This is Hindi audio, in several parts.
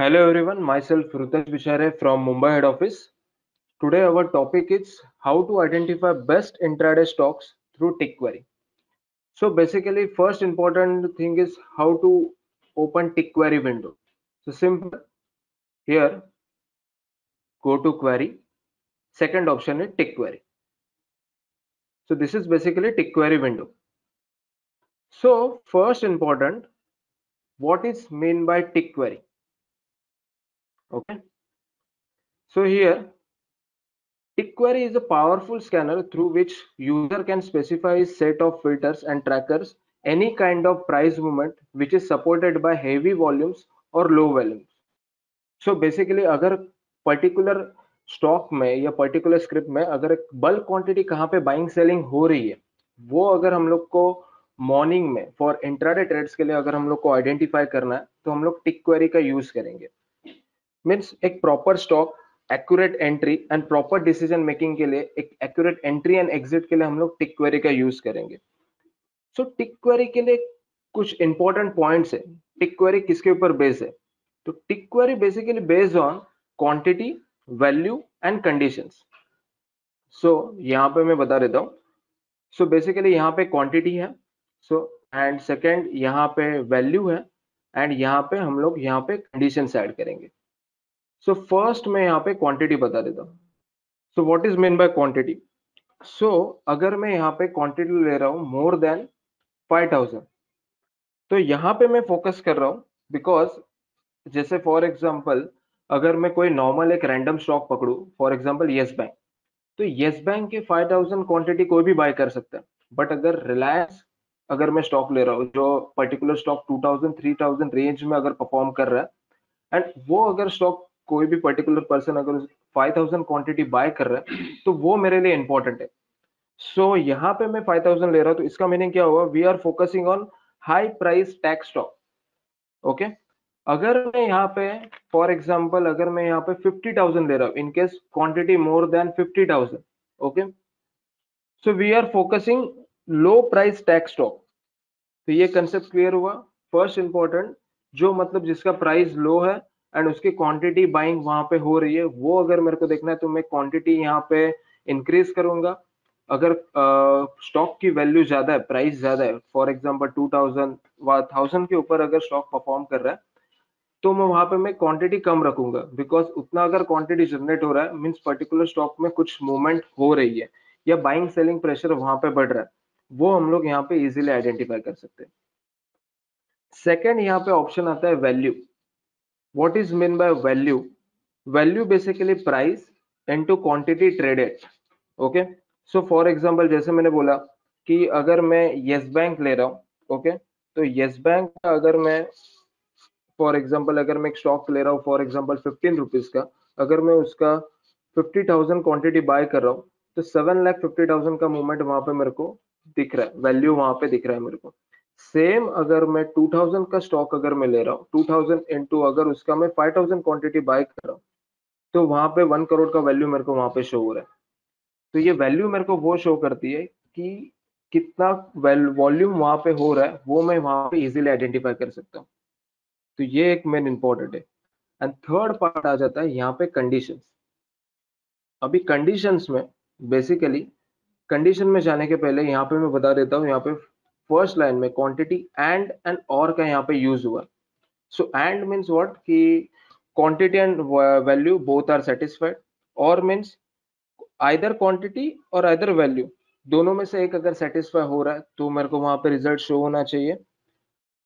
Hello everyone, myself Rutesh Vichare from Mumbai head office. Today our topic is how to identify best intraday stocks through tick query. So basically first important thing is how to open tick query window. So simple, here go to query, second option is tick query. So this is basically tick query window. So first important, what is mean by tick query? Okay. So here tick query is a powerful scanner through which user can specify a set of filters and trackers any kind of price movement which is supported by heavy volumes or low volumes. So basically अगर particular स्टॉक में या पर्टिकुलर स्क्रिप्ट में अगर एक बल्क क्वांटिटी कहाँ पे बाइंग सेलिंग हो रही है, वो अगर हम लोग को मॉर्निंग में फॉर इंट्राडे ट्रेड्स के लिए अगर हम लोग को आइडेंटिफाई करना है तो हम लोग टिक क्वेरी का यूज करेंगे. मीन्स एक proper stock accurate entry and proper decision making के लिए एक एक्यूरेट एंट्री एंड एग्जिट के लिए हम लोग टिक क्वेरी का यूज करेंगे. सो टिक क्वेरी के लिए कुछ इंपॉर्टेंट पॉइंट्स है. टिक क्वेरी किसके ऊपर बेस है? तो tick query basically based on quantity, value and conditions. So यहाँ पे मैं बता देता हूँ. सो बेसिकली यहाँ पे क्वांटिटी है, सो एंड सेकंड यहाँ पे वैल्यू है एंड यहाँ पे हम लोग यहाँ पे कंडीशंस ऐड करेंगे. सो फर्स्ट मैं यहाँ पे क्वांटिटी बता देता हूँ. So what is mean by quantity? So अगर मैं यहाँ पे क्वांटिटी ले रहा हूँ मोर देन 5000, तो यहाँ पे मैं फोकस कर रहा हूँ बिकॉज जैसे फॉर एग्जांपल अगर मैं कोई नॉर्मल एक रैंडम स्टॉक पकड़ू, फॉर एग्जांपल यस बैंक, तो यस बैंक के 5000 क्वांटिटी कोई भी बाय कर सकता है. बट अगर रिलायंस अगर मैं स्टॉक ले रहा हूँ जो पर्टिकुलर स्टॉक 2000 3000 रेंज में अगर परफॉर्म कर रहा है एंड वो अगर स्टॉक कोई भी पर्टिकुलर पर्सन अगर 5000 क्वांटिटी बाय कर रहा है तो वो मेरे लिए इंपॉर्टेंट है. सो यहाँ पे मैं 5000 ले रहा हूँ तो इसका मीनिंग क्या होगा? We are focusing on high price tag stock. Okay. अगर मैं यहाँ पे फॉर एग्जांपल अगर मैं यहाँ पे 50000 ले रहा हूँ in case quantity more than 50000. Okay. So we are focusing low price tag stock. तो ये कंसेप्ट क्लियर हुआ. फर्स्ट इंपॉर्टेंट जो मतलब जिसका प्राइस लो है एंड उसकी क्वांटिटी बाइंग वहां पे हो रही है, वो अगर मेरे को देखना है तो मैं क्वांटिटी यहाँ पे इंक्रीज करूंगा. अगर स्टॉक की वैल्यू ज्यादा है, प्राइस ज्यादा है, फॉर एग्जांपल 2000 1000 के ऊपर अगर स्टॉक परफॉर्म कर रहा है तो मैं वहां पे मैं क्वांटिटी कम रखूंगा बिकॉज उतना अगर क्वांटिटी जनरेट हो रहा है मीन्स पर्टिकुलर स्टॉक में कुछ मूवमेंट हो रही है या बाइंग सेलिंग प्रेशर वहां पे बढ़ रहा है, वो हम लोग यहाँ पे इजीली आइडेंटिफाई कर सकते हैं. सेकेंड यहाँ पे ऑप्शन आता है value. What is mean by value? Value basically price into quantity traded. Okay. So for example जैसे मैंने बोला कि अगर मैं यस बैंक ले रहा हूँ, ओके, तो यस बैंक का अगर मैं फॉर एग्जांपल अगर मैं एक स्टॉक ले रहा हूँ फॉर एग्जांपल 15 रुपीज का, अगर मैं उसका 50,000 क्वांटिटी बाय कर रहा हूँ तो 7,50,000 का मूवमेंट वहां पे मेरे को दिख रहा है, वैल्यू वहां पे दिख रहा है मेरे को. सेम अगर मैं 2000 का स्टॉक अगर मैं ले रहा हूँ 2000 इंटू अगर उसका मैं 5000 क्वांटिटी बाय कर रहा हूँ तो वहां पे 1 करोड़ का वैल्यू मेरे को वहां पे शो हो रहा है. तो ये वैल्यू मेरे को वो शो करती है कि कितना वॉल्यूम वहां पे हो रहा है, वो मैं वहां पे इजीली आइडेंटिफाई कर सकता हूँ. तो ये एक मेन इंपॉर्टेंट है. एंड थर्ड पार्ट आ जाता है यहाँ पे कंडीशंस. अभी कंडीशंस में बेसिकली कंडीशन में जाने के पहले यहाँ पे मैं बता देता हूँ यहाँ पे फर्स्ट लाइन में क्वांटिटी एंड और का यहाँ पे यूज हुआ. सो एंड मीन्स व्हाट कि quantity and value both are satisfied, or means either quantity or either value दोनों में से एक अगर सेटिस्फाई हो रहा है तो मेरे को वहां पे रिजल्ट शो होना चाहिए.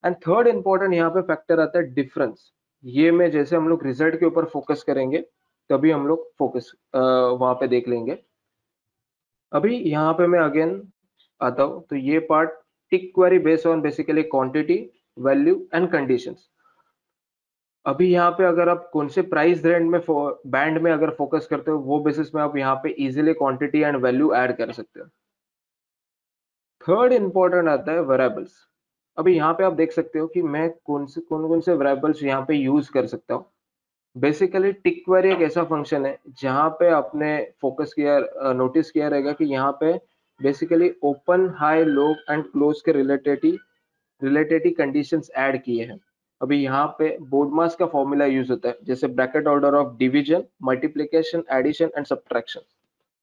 एंड थर्ड इंपॉर्टेंट यहाँ पे फैक्टर आता है डिफरेंस. ये में जैसे हम लोग रिजल्ट के ऊपर फोकस करेंगे तभी हम लोग फोकस वहां पे देख लेंगे. अभी यहाँ पे मैं अगेन आता हूँ तो ये part tick query based on basically quantity, value and conditions. अभी यहाँ पे अगर आप कौन से प्राइस रेंज में बैंड में अगर फोकस करते हो वो बेसिस में आप यहाँ पे easily quantity and value add कर सकते हो. थर्ड इंपॉर्टेंट आता है वेरिएबल्स. अभी यहाँ पे आप देख सकते हो कि मैं कौन से वेरिएबल्स यहाँ पे यूज कर सकता हूँ. बेसिकली टिक क्वेरी एक ऐसा फंक्शन है जहाँ पे आपने फोकस किया, नोटिस किया रहेगा कि यहाँ पे basically open, high, low and close के रिलेटेड कंडीशंस ऐड किए हैं. अभी यहाँ पे बोडमास का फॉर्मूला यूज होता है, जैसे bracket order of division, multiplication, addition and subtraction.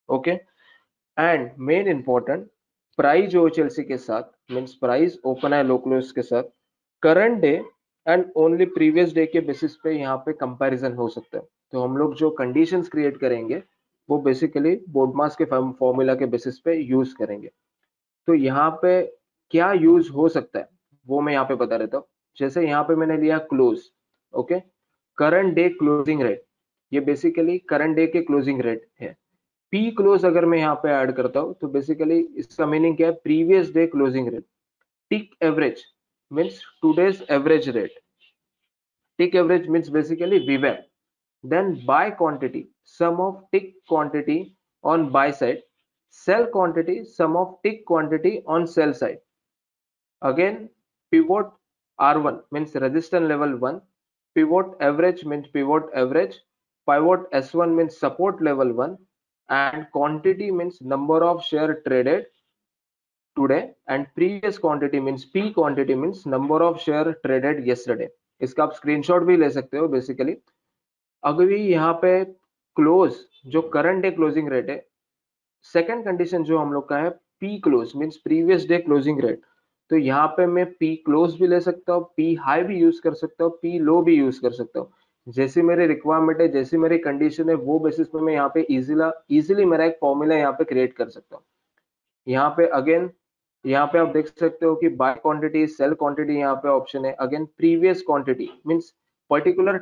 Okay, and main important, price OHLC के साथ मींस प्राइस ओपन है लो क्लोज के साथ current day and only previous day के बेसिस पे यहाँ पे कंपैरिजन हो सकता है। तो हम लोग जो कंडीशंस क्रिएट करेंगे वो बेसिकली बोडमास के फॉर्मूला के बेसिस पे यूज करेंगे। तो यहाँ पे क्या यूज हो सकता है वो मैं यहाँ पे बता देता हूँ। जैसे यहाँ पे मैंने लिया close, okay, current day closing rate, ये बेसिकली करंट डे के क्लोजिंग रेट है। पी क्लोज अगर मैं यहाँ पे ऐड करता हूँ तो बेसिकली इसका मीनिंग क्या है, previous day closing rate. Tick average means today's average rate, tick average means basically VWAP, then buy quantity sum of tick quantity on buy side, sell quantity sum of tick quantity on sell side. Again, pivot R1 means resistance level 1, pivot average means pivot average, pivot S1 means support level 1, and quantity means number of share traded today, and previous quantity means P quantity means number of share traded yesterday. इसका आप स्क्रीनशॉट भी ले सकते हो बेसिकली। अगर भी यहाँ पे क्लोज जो करंट डे क्लोजिंग रेट है, सेकंड कंडीशन जो हम लोग का है P close means previous day closing rate, तो यहाँ पे मैं पी क्लोज भी ले सकता हूँ, पी हाई भी यूज कर सकता हूँ, पी लो भी यूज कर सकता हूँ। जैसी मेरी रिक्वायरमेंट है, जैसी मेरी कंडीशन है, वो बेसिस पे मैं यहाँ पे इजीली मेरा एक फॉर्मूला यहाँ पे क्रिएट कर सकता हूँ। यहाँ पे अगेन यहाँ पे आप देख सकते हो कि बाय क्वांटिटी सेल क्वांटिटी यहाँ पे ऑप्शन है। Again previous quantity means particular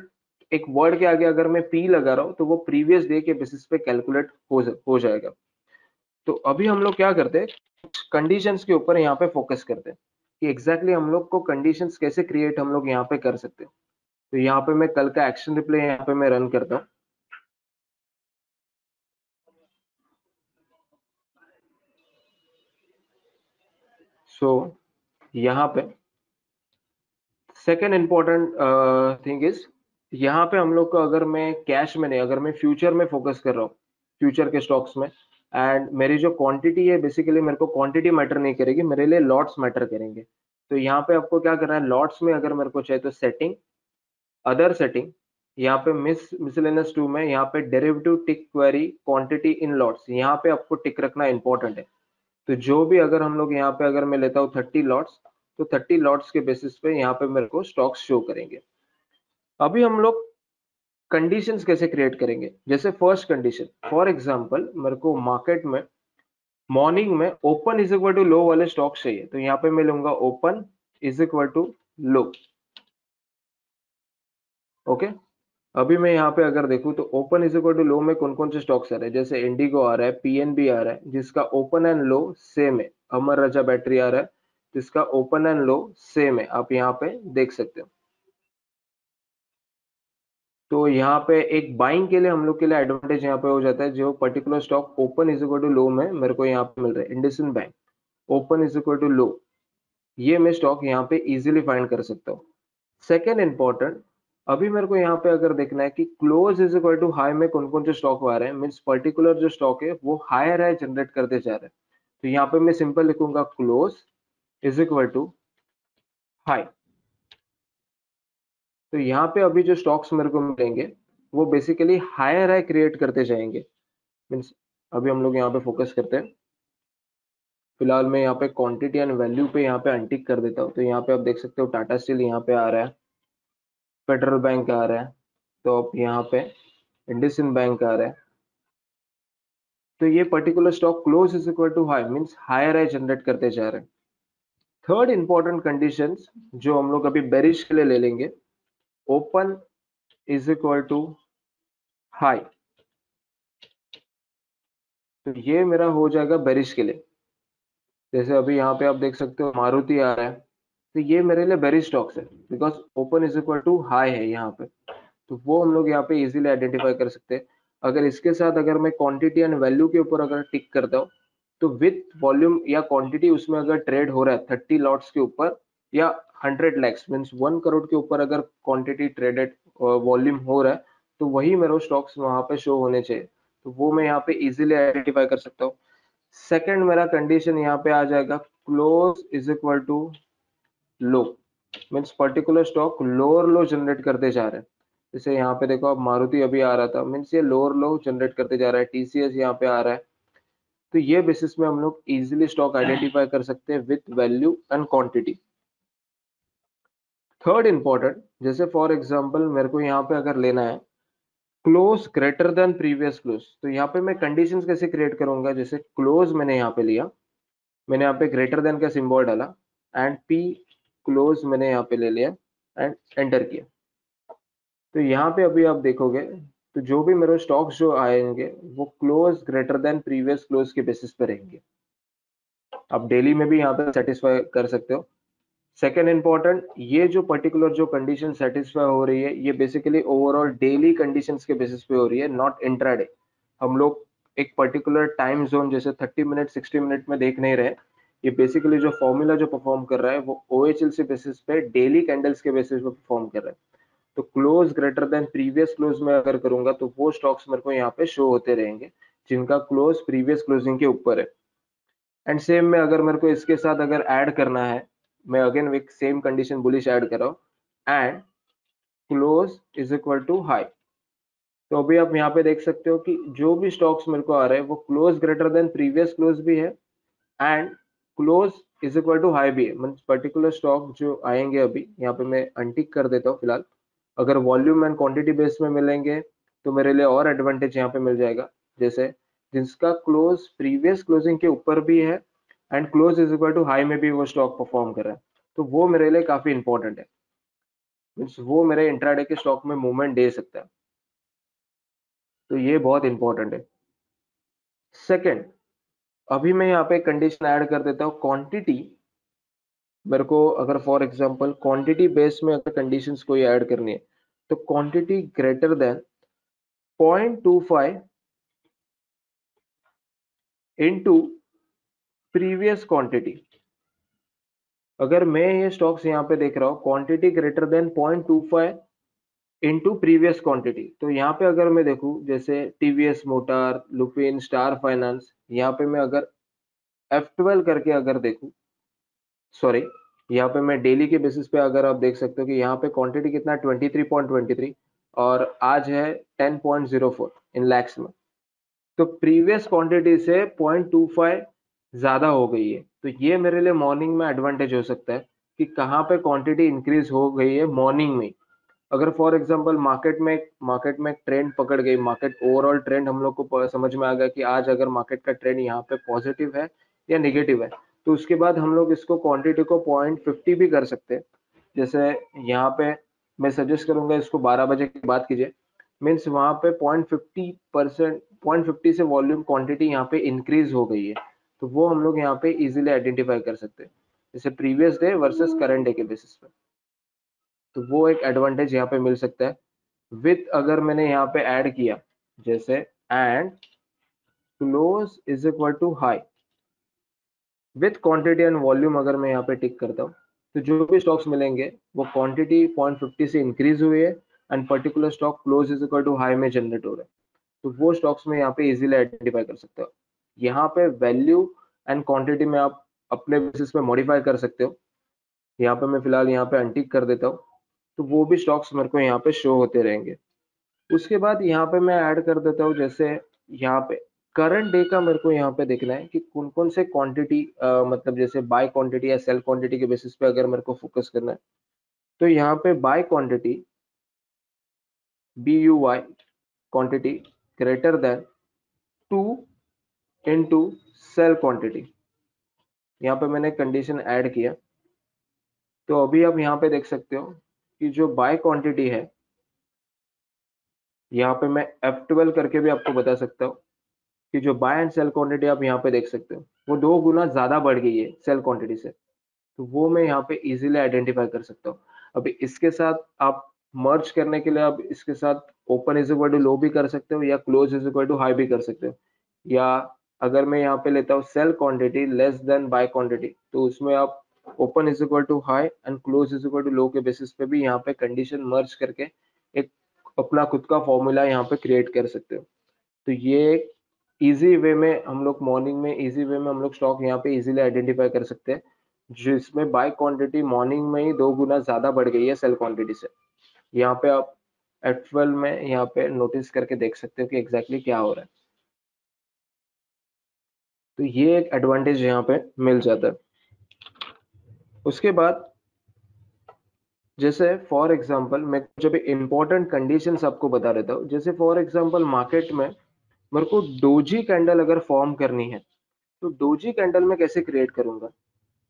एक वर्ड के आगे अगर मैं पी लगा रहा हूँ तो वो प्रीवियस डे के बेसिस पे कैलकुलेट हो जाएगा। तो अभी हम लोग क्या करते हैं, कंडीशंस के ऊपर यहाँ पे फोकस करते हैं कि एग्जैक्टली हम लोग को कंडीशंस कैसे क्रिएट हम लोग यहाँ पे कर सकते हैं। तो यहाँ पे मैं कल का एक्शन रिप्ले यहाँ पे मैं रन करता हूँ। सो यहाँ पे सेकेंड इंपॉर्टेंट थिंग इज, यहाँ पे हम लोग को अगर मैं कैश में नहीं, अगर मैं फ्यूचर में फोकस कर रहा हूँ, फ्यूचर के स्टॉक्स में, एंड मेरी जो क्वांटिटी है बेसिकली मेरे को क्वांटिटी मैटर नहीं करेगी, मेरे लिए लॉट्स मैटर करेंगे। तो यहाँ पे आपको क्या करना है, लॉट्स में अगर मेरे को चाहिए तो सेटिंग, अदर सेटिंग, यहाँ पे मिसलेनियस 2 में यहाँ पे derivative tick query quantity in lots, यहाँ पे आपको टिक रखना इंपॉर्टेंट है। तो जो भी अगर हम लोग यहाँ पे अगर मैं लेता हूँ 30 लॉट्स, तो 30 लॉट्स के बेसिस पे यहाँ पे मेरे को स्टॉक्स शो करेंगे। अभी हम लोग कंडीशंस कैसे क्रिएट करेंगे, जैसे फर्स्ट कंडीशन फॉर एग्जांपल मेरे को मार्केट में मॉर्निंग में open is equal to low वाले स्टॉक्स चाहिए, तो यहाँ पे मैं लूंगा open is equal to low. Okay, अभी मैं यहाँ पे अगर देखूँ तो open is equal to low में कौन कौन से स्टॉक्स आ रहे हैं, जैसे इंडिगो आ रहा है, पीएनबी आ रहा है जिसका ओपन एंड लो सेम है, अमर राजा बैटरी आ रहा है जिसका ओपन एंड लो सेम है, आप यहाँ पे देख सकते हो। तो यहाँ पे एक बाइंग के लिए हम लोग के लिए एडवांटेज यहाँ पे हो जाता है, जो particular stock open is equal to low में मेरे को यहाँ पे मिल रहा है, IndusInd bank open is equal to low, ये मैं स्टॉक यहाँ पे इजीली फाइंड कर सकता हूँ। सेकेंड इंपॉर्टेंट, अभी मेरे को यहाँ पे अगर देखना है कि close is equal to high में कौन कौन से स्टॉक आ रहे हैं, मीन्स पर्टिकुलर जो स्टॉक है वो हायर हाई जनरेट करते जा रहे हैं, तो यहाँ पे मैं सिंपल लिखूंगा close is equal to high. तो यहाँ पे अभी जो स्टॉक्स मेरे को मिलेंगे वो बेसिकली हायर हाई क्रिएट करते जाएंगे। मीन्स अभी हम लोग यहाँ पे फोकस करते हैं, फिलहाल मैं यहाँ पे क्वांटिटी एंड वैल्यू पे यहाँ पे अनटिक कर देता हूँ। तो यहाँ पे आप देख सकते हो टाटा स्टील यहाँ पे आ रहा है, फेडरल बैंक आ रहा है, तो अब यहाँ पे इंडसइंड बैंक आ रहा है। तो ये particular stock close is equal to high means higher high generate करते जा रहे हैं। थर्ड इंपॉर्टेंट कंडीशंस जो हम लोग अभी बेरिश के लिए ले लेंगे, open is equal to high, तो ये मेरा हो जाएगा बेरिश के लिए। जैसे अभी यहाँ पे आप देख सकते हो मारुति आ रहा है, तो ये मेरे लिए बेरिश स्टॉक्स है because open is equal to high है यहाँ पे, तो वो हम लोग यहाँ पे इजीली आइडेंटिफाई कर सकते हैं। अगर इसके साथ अगर मैं क्वांटिटी एंड वैल्यू के ऊपर अगर टिक करता हूँ, तो विथ वॉल्यूम या क्वांटिटी उसमें अगर ट्रेड हो रहा है 30 लॉट्स के ऊपर या 100 लैक्स मीन्स 1 करोड़ के ऊपर अगर क्वांटिटी ट्रेडेड वॉल्यूम हो रहा है, तो वही मेरे स्टॉक्स वहां पे शो होने चाहिए। तो वो मैं यहाँ पे इजीली आइडेंटिफाई कर सकता हूँ। सेकंड मेरा कंडीशन यहाँ पे आ जाएगा close is equal to low. Means particular stock lower low generate करते जा रहे हैं। जैसे यहाँ पे देखो, अब मारुति अभी आ रहा था, मीन्स ये लोअर लो जनरेट करते जा रहा है, टीसीएस यहाँ पे आ रहा है। तो ये बेसिस में हम लोग इजिली स्टॉक आइडेंटिफाई कर सकते हैं with value and quantity. Third important, जैसे फॉर एग्जांपल मेरे को यहाँ पे अगर लेना है close greater than previous close, तो यहाँ पे मैं कंडीशंस कैसे क्रिएट करूंगा। जैसे क्लोज मैंने यहाँ पे लिया, मैंने यहाँ पे ग्रेटर देन का सिंबल डाला एंड पी क्लोज मैंने यहाँ पे ले लिया एंड एंटर किया। तो यहाँ पे अभी आप देखोगे तो जो भी मेरे स्टॉक्स जो आएंगे वो close greater than previous close के बेसिस पे रहेंगे। आप डेली में भी यहाँ पे सेटिस्फाई कर सकते हो। सेकेंड इंपॉर्टेंट, ये जो पर्टिकुलर जो कंडीशन सेटिस्फाई हो रही है ये बेसिकली ओवरऑल डेली कंडीशंस के बेसिस पे हो रही है, नॉट इंट्राडे। हम लोग एक पर्टिकुलर टाइम जोन जैसे 30 मिनट 60 मिनट में देख नहीं रहे। ये बेसिकली जो फॉर्मूला जो परफॉर्म कर रहा है वो ओएचएल से बेसिस पे डेली कैंडल्स के बेसिस पे परफॉर्म कर रहा है। तो close greater than previous close में अगर करूंगा तो वो स्टॉक्स मेरे को यहाँ पे शो होते रहेंगे जिनका क्लोज प्रीवियस क्लोजिंग के ऊपर है। एंड सेम में अगर मेरे को इसके साथ अगर ऐड करना है, मैं अगेन एक सेम कंडीशन बुलिश ऐड कर रहा हूँ and close is equal to high. तो अभी आप यहाँ पे देख सकते हो कि जो भी स्टॉक्स मेरे को आ रहे हैं वो close greater than previous close भी है and close is equal to high भी है। मीन्स पर्टिकुलर स्टॉक जो आएंगे अभी यहाँ पे मैं अनटिक कर देता हूँ फिलहाल। अगर वॉल्यूम एंड क्वांटिटी बेस में मिलेंगे तो मेरे लिए और एडवांटेज यहाँ पे मिल जाएगा। जैसे जिसका क्लोज प्रीवियस क्लोजिंग के ऊपर भी है and close is equal to high में भी वो स्टॉक परफॉर्म कर रहा है, तो वो मेरे लिए काफी इंपॉर्टेंट है। मीन्स वो मेरे इंट्राडे के स्टॉक में मूवमेंट दे सकता है, तो ये बहुत इंपॉर्टेंट है। सेकेंड, अभी मैं यहाँ पे कंडीशन ऐड कर देता हूँ क्वांटिटी। मेरे को अगर फॉर एग्जांपल क्वांटिटी बेस में अगर कंडीशंस कोई ऐड करनी है तो quantity greater then 0.25 into previous quantity. अगर मैं ये स्टॉक्स यहाँ पे देख रहा हूँ quantity greater then 0.25 into previous quantity, तो यहाँ पे अगर मैं देखूँ जैसे TVS motor, Lupin, star finance, यहाँ पे मैं अगर F12 करके अगर देखूँ, सॉरी यहाँ पे मैं डेली के बेसिस पे अगर आप देख सकते हो कि यहाँ पे क्वांटिटी कितना 23.23 और आज है 10.04 इन लैक्स में। तो प्रीवियस क्वांटिटी से 0.25 ज्यादा हो गई है, तो ये मेरे लिए मॉर्निंग में एडवांटेज हो सकता है कि कहाँ पे क्वांटिटी इंक्रीज हो गई है मॉर्निंग में। अगर फॉर एग्जांपल मार्केट में ट्रेंड पकड़ गई, मार्केट ओवरऑल ट्रेंड हम लोग को समझ में आ गया कि आज अगर मार्केट का ट्रेंड यहाँ पे पॉजिटिव है या नेगेटिव है, तो उसके बाद हम लोग इसको क्वांटिटी को 0.50 भी कर सकते हैं। जैसे यहाँ पे मैं सजेस्ट करूंगा इसको 12 बजे की बात कीजिए। मीन्स वहां पे 0.50% 0.50 से वॉल्यूम क्वांटिटी यहाँ पे इंक्रीज हो गई है, तो वो हम लोग यहाँ पे इजीली आइडेंटिफाई कर सकते हैं जैसे previous day versus current day के बेसिस पे। तो वो एक एडवांटेज यहाँ पे मिल सकता है। विथ अगर मैंने यहाँ पे ऐड किया जैसे and close is equal to high with quantity and volume, अगर मैं यहाँ पे टिक करता हूँ तो जो भी स्टॉक्स मिलेंगे वो क्वांटिटी 0.50 से इंक्रीज हुई है and particular stock close is equal to high में जनरेट हो रहा है, तो वो स्टॉक्स में यहाँ पे इजीली आइडेंटिफाई कर सकते हो। यहाँ पे वैल्यू एंड क्वांटिटी में आप अपने बेसिस पे मॉडिफाई कर सकते हो। यहाँ पे मैं फिलहाल यहाँ पे अनटिक कर देता हूँ, तो वो भी स्टॉक्स मेरे को यहाँ पे शो होते रहेंगे। उसके बाद यहाँ पे मैं ऐड कर देता हूँ जैसे यहाँ पे करंट डे का मेरे को यहाँ पे देखना है कि कौन कौन से क्वांटिटी, मतलब जैसे बाय क्वांटिटी या सेल क्वांटिटी के बेसिस पे अगर मेरे को फोकस करना है तो यहाँ पे buy quantity BUY quantity greater than 2 into sell quantity. यहाँ पे मैंने कंडीशन ऐड किया, तो अभी आप यहाँ पे देख सकते हो कि जो बाय क्वांटिटी है यहाँ पे मैं F12 करके भी आपको बता सकता हूँ कि जो बाय एंड सेल क्वांटिटी आप यहाँ पे देख सकते हो वो 2 गुना ज्यादा बढ़ गई है सेल क्वांटिटी से, तो वो मैं यहाँ पे इजीली आइडेंटिफाई कर सकता हूँ। अभी इसके साथ आप मर्ज करने के लिए आप इसके साथ open is equal to low भी कर सकते हो या close is equal to high भी कर सकते हो, या अगर मैं यहाँ पे लेता हूँ sell quantity less than buy quantity तो उसमें आप open is equal to high and close is equal to low के बेसिस पे भी यहाँ पे कंडीशन मर्ज करके एक अपना खुद का फॉर्मूला यहाँ पे क्रिएट कर सकते हो। तो ये इजी वे में हम लोग मॉर्निंग में इजी वे में हम लोग स्टॉक यहाँ पे इजीली आइडेंटिफाई कर सकते हैं जिसमें बाय क्वांटिटी मॉर्निंग में ही 2 गुना ज्यादा बढ़ गई है सेल क्वांटिटी से। यहाँ पे आप F12 में यहाँ पे नोटिस करके देख सकते हो कि एग्जैक्टली क्या हो रहा है। तो ये एक एडवांटेज यहाँ पे मिल जाता है। उसके बाद जैसे फॉर एग्जांपल मैं कुछ अभी इंपॉर्टेंट कंडीशंस आपको बता देता हूँ। जैसे फॉर एग्जांपल मार्केट में मेरे को डोजी कैंडल अगर फॉर्म करनी है, तो डोजी कैंडल में कैसे क्रिएट करूंगा?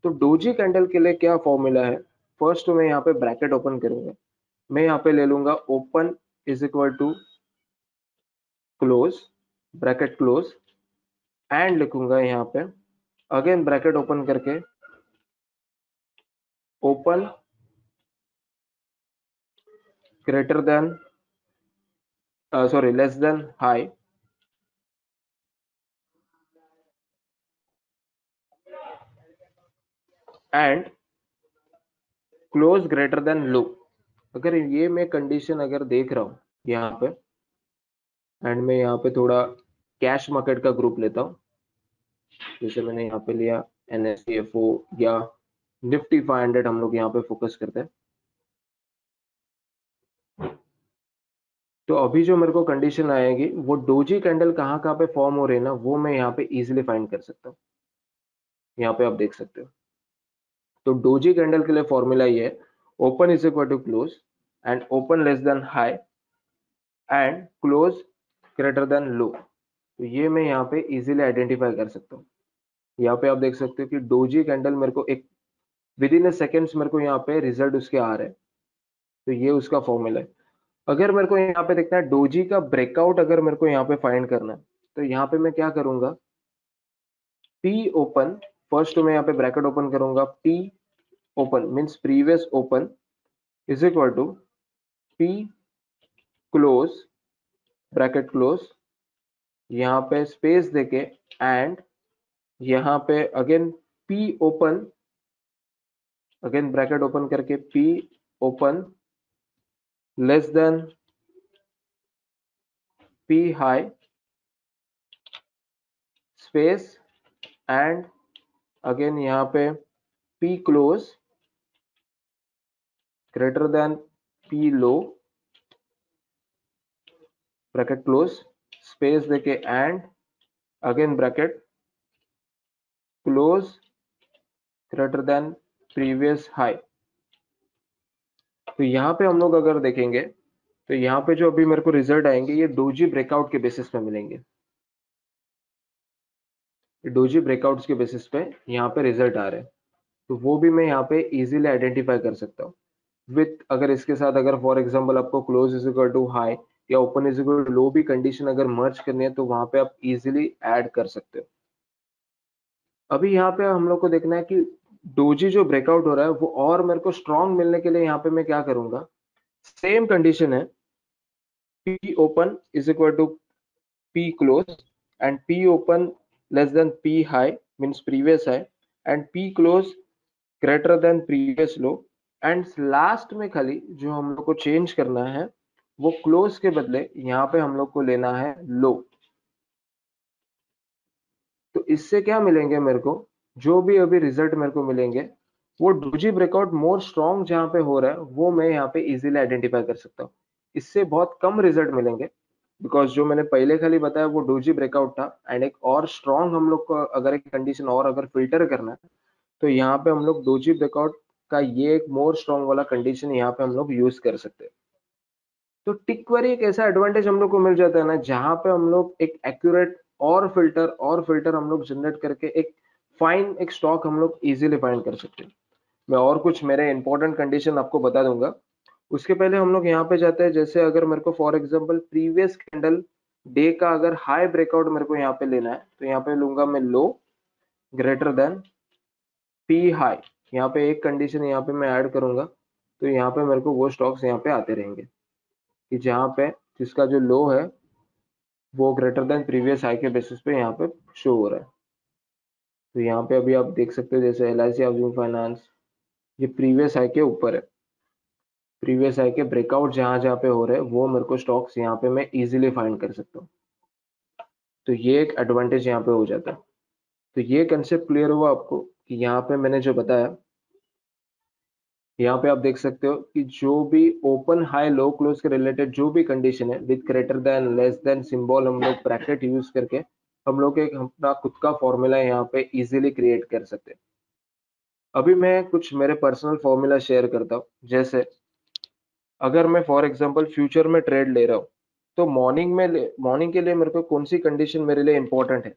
तो डोजी कैंडल के लिए क्या फॉर्मूला है? फर्स्ट मैं यहाँ पे ब्रैकेट ओपन करूंगा, मैं यहाँ पे ले लूंगा open is equal to close, bracket close, and लिखूंगा यहाँ पे अगेन ब्रैकेट ओपन करके open greater than sorry less than high and close greater than low. अगर ये मैं कंडीशन अगर देख रहा हूँ यहाँ पे, एंड मैं यहाँ पे थोड़ा कैश मार्केट का ग्रुप लेता हूँ, जैसे मैंने यहाँ पे लिया NSE/FO या निफ्टी 500, हम लोग यहाँ पे फोकस करते हैं। तो अभी जो मेरे को कंडीशन आएगी वो डोजी कैंडल कहाँ कहाँ पे फॉर्म हो रही है ना, वो मैं यहाँ पे इजीली फाइंड कर सकता हूँ। यहाँ पे आप देख सकते हो। तो डोजी कैंडल के लिए फॉर्मूला ये है, open is equal to close and open less than high and close greater than low. तो ये मैं यहाँ पे इजीली आइडेंटिफाई कर सकता हूँ। यहाँ पे आप देख सकते हो कि डोजी कैंडल मेरे को एक विद इन ए सेकेंड्स मेरे को यहाँ पे रिजल्ट उसके आ रहे हैं। तो ये उसका फॉर्मूला है। अगर मेरे को यहाँ पे देखना है डोजी का ब्रेकआउट, अगर मेरे को यहाँ पे फाइंड करना है, तो यहाँ पे मैं क्या करूंगा, पी ओपन, फर्स्ट मैं यहाँ पे ब्रैकेट ओपन करूंगा, P open means previous open is equal to P close, bracket close, यहाँ पे स्पेस देके एंड यहाँ पे again P open, again bracket open करके P open less than P high space and again यहाँ पे P close greater than P low, bracket close, space देके and again bracket close greater than previous high. तो यहाँ पे हम लोग अगर देखेंगे तो यहाँ पे जो अभी मेरे को रिजल्ट आएंगे ये डोजी ब्रेकआउट के बेसिस पे मिलेंगे। डोजी ब्रेकआउट्स के बेसिस पे यहाँ पे रिजल्ट आ रहे हैं। तो वो भी मैं यहाँ पे इजीली आइडेंटिफाई कर सकता हूँ विथ, अगर इसके साथ अगर फॉर एग्जांपल आपको close is equal to high या open is equal to low भी कंडीशन अगर मर्ज करनी है तो वहां पे आप इजीली ऐड कर सकते हो। अभी यहाँ पे हम लोग को देखना है कि डोजी जो ब्रेकआउट हो रहा है वो और मेरे को स्ट्रॉन्ग मिलने के लिए यहाँ पे मैं क्या करूंगा, सेम कंडीशन है, P open is equal to P close and P open less than P high means previous high and P close greater than previous low. And last में खाली जो हम लोग को चेंज करना है वो क्लोज के बदले यहाँ पे हम लोग को लेना है लो। तो इससे क्या मिलेंगे मेरे को, जो भी अभी रिजल्ट मेरे को मिलेंगे वो डोजी ब्रेकआउट मोर स्ट्रॉन्ग जहां पे हो रहा है वो मैं यहाँ पे इजीली आइडेंटिफाई कर सकता हूँ। इससे बहुत कम रिजल्ट मिलेंगे बिकॉज जो मैंने पहले खाली बताया वो डोजी ब्रेकआउट था। एंड एक और स्ट्रॉन्ग हम लोग को अगर एक कंडीशन और अगर फिल्टर करना है तो यहाँ पे हम लोग डोजी ब्रेकआउट का ये एक मोर स्ट्रॉन्ग वाला कंडीशन यहाँ पे हम लोग यूज कर सकते हैं। तो टिक क्वेरी एक ऐसा एडवांटेज हम लोग को मिल जाता है ना, जहां पे हम लोग एक एक्यूरेट और फिल्टर हम लोग जनरेट करके एक फाइन एक स्टॉक हम लोग इजीली फाइंड कर सकते हैं। मैं और कुछ मेरे इंपॉर्टेंट कंडीशन आपको बता दूंगा। उसके पहले हम लोग यहाँ पे जाते हैं, जैसे अगर मेरे को for example previous candle day का अगर हाई ब्रेकआउट मेरे को यहाँ पे लेना है तो यहाँ पे लूंगा मैं लो ग्रेटर देन पी हाई। यहाँ पे एक कंडीशन यहाँ पे मैं ऐड करूंगा, तो यहाँ पे मेरे को वो स्टॉक्स यहाँ पे आते रहेंगे कि जहाँ पे जिसका जो लो है वो ग्रेटर देन प्रीवियस हाई के बेसिस पे यहाँ पे शो हो रहा है। तो यहाँ पे अभी आप देख सकते हो जैसे LIC हाउसिंग फाइनेंस, ये प्रीवियस हाई के ऊपर है। प्रीवियस हाई के ब्रेकआउट जहाँ जहाँ पे हो रहे हैं वो मेरे को स्टॉक्स यहाँ पे मैं इजीली फाइंड कर सकता हूँ। तो ये एक एडवांटेज यहाँ पे हो जाता है। तो ये कंसेप्ट क्लियर हुआ आपको कि यहाँ पे मैंने जो बताया, यहाँ पे आप देख सकते हो कि जो भी ओपन हाई लो क्लोज के रिलेटेड जो भी कंडीशन है with greater than less then symbol हम लोग ब्रैकेट यूज करके हम लोग एक अपना खुद का फॉर्मूला यहाँ पे इजीली क्रिएट कर सकते हैं। अभी मैं कुछ मेरे पर्सनल फॉर्मूला शेयर करता हूँ। जैसे अगर मैं फॉर एग्जांपल फ्यूचर में ट्रेड ले रहा हूँ, तो मॉर्निंग के लिए मेरे को कौन सी कंडीशन मेरे लिए इंपॉर्टेंट है।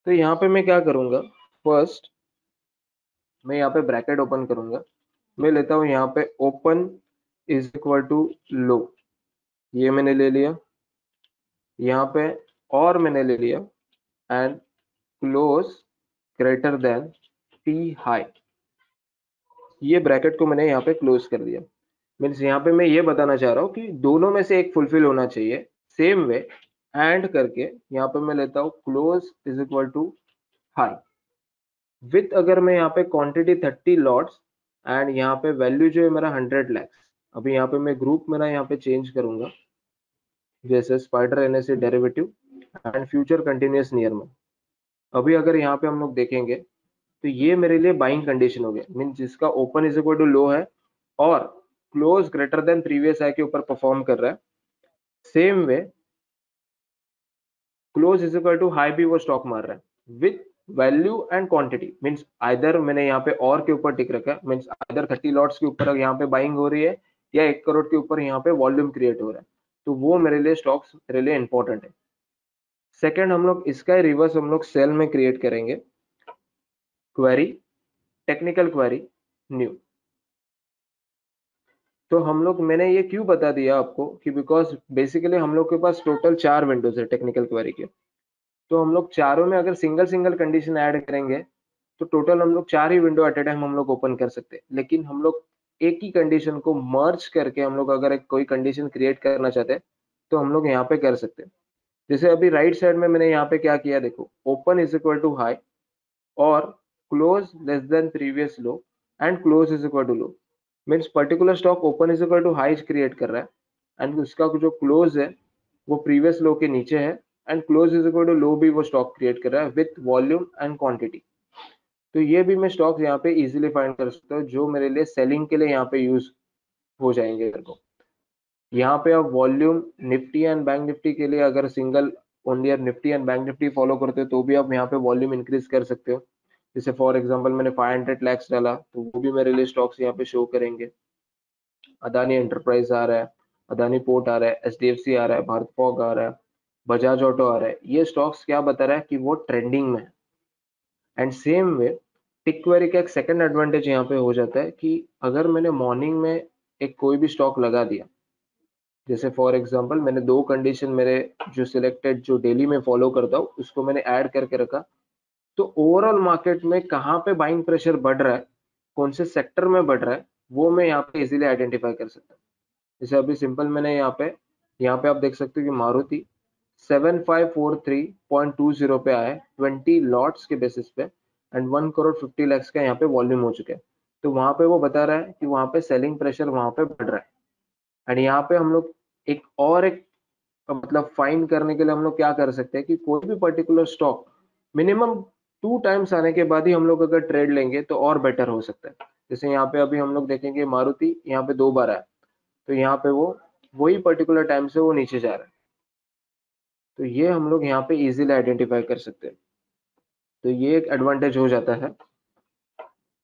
तो यहाँ पे मैं क्या करूंगा, फर्स्ट मैं यहाँ पे ब्रैकेट ओपन करूंगा। मैं लेता हूँ यहाँ पे open is equal to low, ये मैंने ले लिया। यहाँ पे और मैंने ले लिया and close greater then T high, ये ब्रैकेट को मैंने यहाँ पे क्लोज कर दिया। मीन्स यहाँ पे मैं ये बताना चाह रहा हूँ कि दोनों में से एक फुलफिल होना चाहिए। सेम वे एंड करके यहाँ पे मैं लेता हूँ close is equal to high with, अगर मैं यहाँ पे क्वांटिटी 30 लॉट्स एंड यहाँ पे वैल्यू जो है मेरा 100 lakhs। अभी यहाँ पे मैं ग्रुप मेरा यहाँ पे चेंज करूंगा, जैसे spider NSC derivative and future continuous near में। अभी अगर यहाँ पे हम लोग देखेंगे तो ये मेरे लिए बाइंग कंडीशन हो गया, मीन जिसका open is equal to low है और close greater than previous high के ऊपर परफॉर्म कर रहा है। Same way close is equal to high भी वो स्टॉक मार रहा है with value and quantity. Means either मैंने यहाँ पे और के ऊपर टिक रखा है, मींस आइदर 30 लॉट्स के ऊपर यहाँ पे बाइंग हो रही है या 1 करोड़ के ऊपर यहाँ पे वॉल्यूम क्रिएट हो रहा है। तो वो मेरे लिए स्टॉक्स मेरे लिए इंपॉर्टेंट है। सेकेंड हम लोग इसका रिवर्स हम लोग सेल में क्रिएट करेंगे, क्वेरी टेक्निकल क्वेरी न्यू। तो हम लोग मैंने ये क्यों बता दिया आपको कि बिकॉज बेसिकली हम लोग के पास टोटल 4 विंडोज है टेक्निकल क्वेरी के। तो हम लोग चारों में अगर सिंगल सिंगल कंडीशन ऐड करेंगे तो टोटल हम लोग 4 ही विंडो एट ए टाइम हम लोग ओपन कर सकते हैं। लेकिन हम लोग एक ही कंडीशन को मर्ज करके हम लोग अगर एक कोई कंडीशन क्रिएट करना चाहते हैं तो हम लोग यहाँ पे कर सकते हैं। जैसे अभी राइट साइड में मैंने यहाँ पे क्या किया, देखो open is equal to high और close less than previous low and close is equal to low. Means particular stock open is equal to high create कर रहा है एंड उसका जो क्लोज है वो प्रीवियस लो के नीचे है and close is equal to low भी वो स्टॉक क्रिएट कर रहा है विथ वॉल्यूम एंड क्वांटिटी। तो ये भी मैं स्टॉक यहाँ पे इजीली फाइंड कर सकता हूँ जो मेरे लिए सेलिंग के लिए यहाँ पे यूज हो जाएंगे मेरे को। यहाँ पे आप volume Nifty and bank Nifty के लिए अगर single only Nifty and bank Nifty follow करते हो तो भी आप यहाँ पे वॉल्यूम इंक्रीज कर सकते हो। जैसे फॉर एग्जांपल मैंने 500 लैक्स डाला तो वो भी मेरे लिए स्टॉक्स यहाँ पे शो करेंगे। अदानी एंटरप्राइज आ रहा है, अदानी पोर्ट आ रहा है, एचडीएफसी आ रहा है, भारत फॉग आ रहा है, बजाज ऑटो आ रहा है। ये स्टॉक्स क्या बता रहा है कि वो ट्रेंडिंग में है। And same way tick query का एक सेकंड एडवांटेज यहाँ पे हो जाता है कि अगर मैंने मॉर्निंग में एक कोई भी स्टॉक लगा दिया, जैसे फॉर एग्जांपल मैंने दो कंडीशन मेरे जो सिलेक्टेड जो डेली में फॉलो करता हूँ उसको मैंने ऐड करके रखा, तो ओवरऑल मार्केट में कहाँ पे बाइंग प्रेशर बढ़ रहा है, कौन से सेक्टर में बढ़ रहा है, वो मैं यहाँ पे इजीली आइडेंटिफाई कर सकता हूँ। जैसे अभी सिंपल मैंने यहाँ पे आप देख सकते हो कि मारुति 7543.20 पे आया है 20 लॉट्स के बेसिस पे एंड 1 करोड़ 50 लाख का यहाँ पे वॉल्यूम हो चुका है। तो वहां पे वो बता रहा है कि वहां पे सेलिंग प्रेशर वहां पे बढ़ रहा है। एंड यहाँ पे हम लोग एक मतलब फाइंड करने के लिए हम लोग क्या कर सकते हैं कि कोई भी पर्टिकुलर स्टॉक मिनिमम 2 टाइम्स आने के बाद ही हम लोग अगर ट्रेड लेंगे तो और बेटर हो सकता है। जैसे यहाँ पे अभी हम लोग देखेंगे मारुति यहाँ पे 2 बार आया, तो यहाँ पे वो वही पर्टिकुलर टाइम से वो नीचे जा रहा है। तो ये हम लोग यहाँ पे इजीली आइडेंटिफाई कर सकते हैं। तो ये एक एडवांटेज हो जाता है।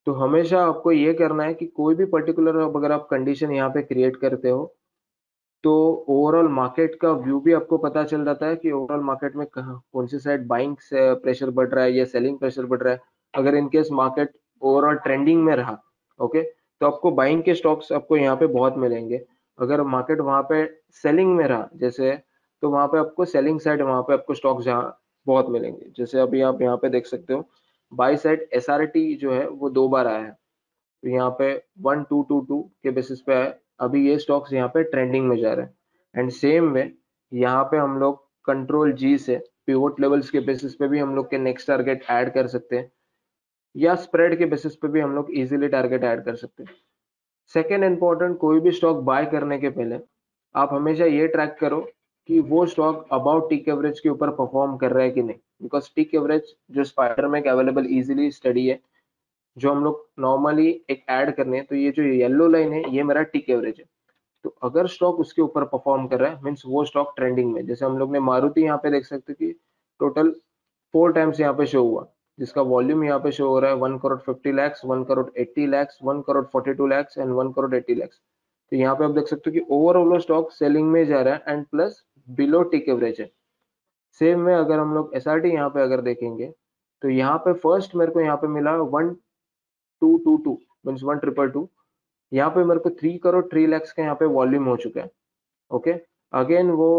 तो हमेशा आपको ये करना है कि कोई भी पर्टिकुलर अगर आप कंडीशन यहाँ पे क्रिएट करते हो तो ओवरऑल मार्केट का व्यू भी आपको पता चल जाता है कि ओवरऑल मार्केट में कहाँ कौन सी साइड बाइंग से प्रेशर बढ़ रहा है या सेलिंग प्रेशर बढ़ रहा है। अगर इनकेस मार्केट ओवरऑल ट्रेंडिंग में रहा, ओके, तो आपको बाइंग के स्टॉक्स आपको यहाँ पे बहुत मिलेंगे। अगर मार्केट वहां पे सेलिंग में रहा जैसे, तो वहां पे आपको सेलिंग साइड वहां पे आपको स्टॉक्स जहाँ बहुत मिलेंगे। जैसे अभी आप यहाँ पे देख सकते हो बाई साइड एसआरटी जो है वो 2 बार आया है, तो यहाँ पे 1222 के बेसिस पे है। अभी ये स्टॉक्स यहाँ पे ट्रेंडिंग में जा रहे हैं। एंड सेम में यहाँ पे हम लोग कंट्रोल जी से पिवोट लेवल्स के बेसिस पे भी हम लोग के नेक्स्ट टारगेट ऐड कर सकते हैं या स्प्रेड के बेसिस पे भी हम लोग इजीली टारगेट ऐड कर सकते हैं। सेकेंड इंपॉर्टेंट, कोई भी स्टॉक बाय करने के पहले आप हमेशा ये ट्रैक करो कि वो स्टॉक अबाउट टिक एवरेज के ऊपर परफॉर्म कर रहा है कि नहीं। बिकॉज टिक एवरेज जो स्पाइडर में अवेलेबल इजीली स्टडी है, जो हम लोग नॉर्मली एक ऐड करने हैं, तो ये जो येलो लाइन है ये मेरा टिक एवरेज है। तो अगर स्टॉक उसके ऊपर परफॉर्म कर रहा है मीन्स वो स्टॉक ट्रेंडिंग में, जैसे हम लोग ने मारुति यहाँ पे देख सकते हैं कि टोटल 4 टाइम्स यहाँ पे शो हुआ, जिसका वॉल्यूम यहाँ पे शो हो रहा है 1 करोड़ 50 लाख, 1 करोड़ 80 लाख, 1 करोड़ 42 लाख एंड 1 करोड़ 80 लाख। तो यहाँ पे आप देख सकते हो कि ओवरऑल स्टॉक सेलिंग में जा रहा है and plus below tick average है। सेम में अगर हम लोग एस आर टी यहाँ पे अगर देखेंगे, तो यहाँ पे फर्स्ट मेरे को यहाँ पे मिला 1222 मीन्स 1222। यहाँ पे मेरे को 3 करोड़ 3 लाख का यहाँ पे वॉल्यूम हो चुका है। ओके, अगेन वो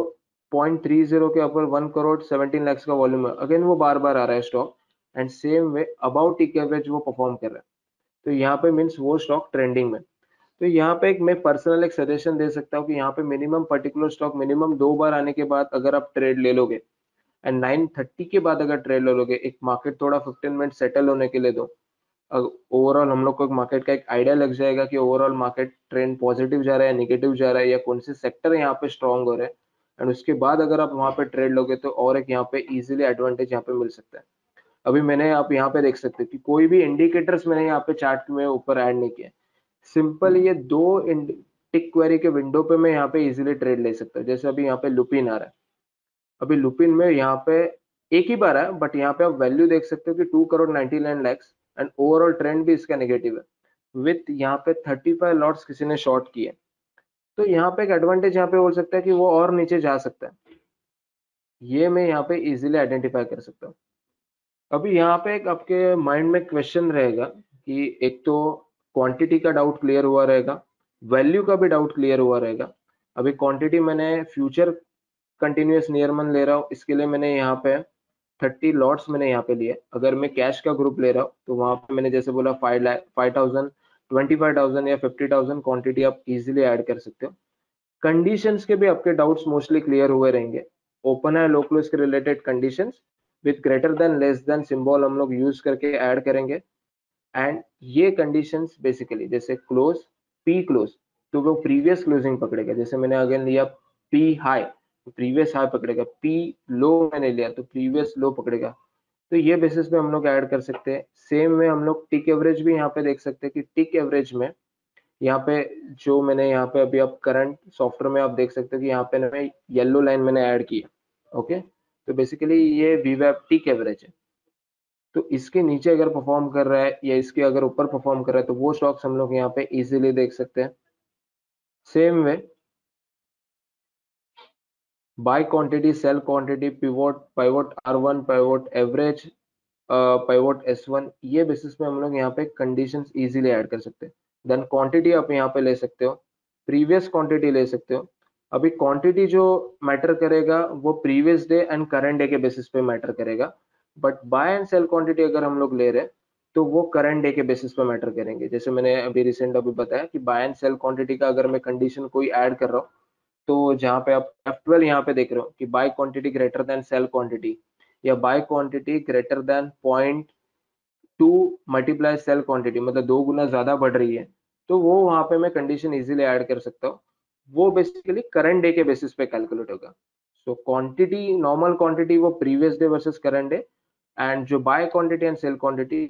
0.30 के ऊपर 1 करोड़ 17 लाख का वॉल्यूम है, अगेन वो बार बार आ रहा है stock and same way about tick average वो परफॉर्म कर रहा है। तो यहाँ पे मीन्स वो स्टॉक ट्रेंडिंग में। तो यहाँ पे एक मैं पर्सनल एक सजेशन दे सकता हूँ कि यहाँ पे मिनिमम पर्टिकुलर स्टॉक मिनिमम 2 बार आने के बाद अगर आप ट्रेड ले लोगे एंड 9:30 के बाद अगर ट्रेड ले लोगे, एक मार्केट थोड़ा 15 मिनट सेटल होने के लिए दो, ओवरऑल हम लोग को एक मार्केट का एक आइडिया लग जाएगा कि ओवरऑल मार्केट ट्रेंड पॉजिटिव जा रहा है, नेगेटिव जा रहा है, या कौन से सेक्टर यहाँ पे स्ट्रांग हो रहे हैं। एंड उसके बाद अगर आप वहां पे ट्रेड लोगे तो और एक यहाँ पे इजीली एडवांटेज यहाँ पे मिल सकता है। अभी मैंने आप यहाँ पे देख सकते हैं कि कोई भी इंडिकेटर्स मैंने यहाँ पे चार्ट में ऊपर ऐड नहीं किया, सिंपल ये दो टिक क्वेरी के विंडो पे मैं यहाँ पे इजीली ट्रेड ले सकता हूँ। जैसे अभी यहाँ पे लुपिन आ रहा है, अभी लुपिन में यहाँ पे एक ही बार है बट यहाँ पे आप वैल्यू देख सकते हो कि 2 crore 99 lakh and overall trend भी इसका नेगेटिव है विथ यहाँ पे 35 लॉट्स किसी ने शॉर्ट किए। तो यहाँ पे एक एडवांटेज यहाँ पे हो सकता है कि वो और नीचे जा सकता है, ये मैं यहाँ पे इजीली आइडेंटिफाई कर सकता हूँ। अभी यहाँ पे एक आपके माइंड में क्वेश्चन रहेगा कि एक तो क्वांटिटी का डाउट क्लियर हुआ रहेगा, वैल्यू का भी डाउट क्लियर हुआ रहेगा। अभी क्वांटिटी मैंने फ्यूचर कंटिन्यूअस नियर मन ले रहा हूँ, इसके लिए मैंने यहाँ पे 30 लॉट्स मैंने यहाँ पे लिए। अगर मैं कैश का ग्रुप ले रहा हूँ तो वहां पे मैंने जैसे बोला 5 लाख 5,000 25,000 या 50,000 क्वांटिटी आप इजीली ऐड कर सकते हो। कंडीशंस के भी आपके डाउट्स मोस्टली क्लियर हुए रहेंगे। ओपन है लो क्लोज के related conditions with greater than less then symbol हम लोग यूज करके ऐड करेंगे। एंड ये कंडीशंस बेसिकली जैसे क्लोज पी क्लोज, तो वो प्रीवियस क्लोजिंग पकड़ेगा। जैसे मैंने अगेन लिया पी हाई तो प्रीवियस हाई पकड़ेगा, पी लो मैंने लिया तो प्रीवियस लो पकड़ेगा। तो ये बेसिस पे हम लोग ऐड कर सकते हैं। सेम में हम लोग टिक एवरेज भी यहाँ पे देख सकते हैं कि टिक एवरेज में यहाँ पे जो मैंने यहाँ पे अभी आप करंट सॉफ्टवेयर में आप देख सकते हो कि यहाँ पे मैं येलो लाइन मैंने ऐड किया। ओके, तो बेसिकली ये वीवैप टिक एवरेज है। तो इसके नीचे अगर परफॉर्म कर रहा है या इसके अगर ऊपर परफॉर्म कर रहा है तो वो स्टॉक्स हम लोग यहाँ पे इजीली देख सकते हैं। Same way buy quantity sell quantity pivot pivot R1 pivot average pivot S1, ये बेसिस पे हम लोग यहाँ पे कंडीशंस इजीली ऐड कर सकते हैं। देन क्वांटिटी आप यहाँ पे ले सकते हो, प्रीवियस क्वांटिटी ले सकते हो। अभी क्वांटिटी जो मैटर करेगा वो previous day and current day के बेसिस पे मैटर करेगा, but buy and sell quantity अगर हम लोग ले रहे हैं तो वो करंट डे के बेसिस पे मैटर करेंगे। जैसे मैंने अभी रिसेंट अभी बताया कि बाय एंड सेल क्वांटिटी का अगर मैं कंडीशन कोई ऐड कर रहा हूँ, तो जहाँ पे आप F12 यहाँ पे देख रहे हो कि buy quantity greater than sell quantity या buy quantity greater than 0.2 multiply sell quantity, मतलब 2 गुना ज्यादा बढ़ रही है, तो वो वहां पे मैं कंडीशन इजीली ऐड कर सकता हूँ। वो बेसिकली करंट डे के बेसिस पे कैलकुलेट होगा। सो क्वांटिटी नॉर्मल क्वांटिटी वो previous day versus current day, and जो buy quantity and sell quantity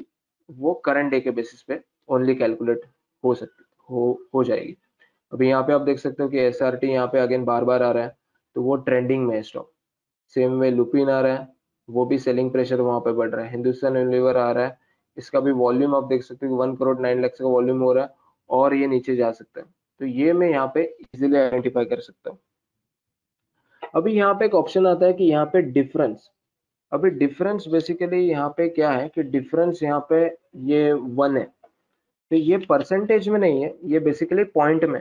वो करंट डे के बेसिस पे ओनली कैलकुलेट हो सकती हो जाएगी। अभी यहाँ पे आप देख सकते हो कि एस आर टी यहाँ पे अगेन बार बार आ रहा है, तो वो ट्रेंडिंग में है स्टॉक। सेम में लुपिन आ रहा है, वो भी सेलिंग प्रेशर वहां पे बढ़ रहा है। हिंदुस्तान यूनिलीवर आ रहा है, इसका भी वॉल्यूम आप देख सकते हो कि 1 करोड़ 9 लाख का वॉल्यूम हो रहा है और ये नीचे जा सकता है। तो ये मैं यहाँ पे इजीली आइडेंटिफाई कर सकता हूँ। अभी यहाँ पे एक ऑप्शन आता है कि यहाँ पे डिफरेंस। अभी डिफरेंस बेसिकली यहाँ पे क्या है कि डिफरेंस यहाँ पे ये 1 है, तो ये परसेंटेज में नहीं है, ये बेसिकली पॉइंट में।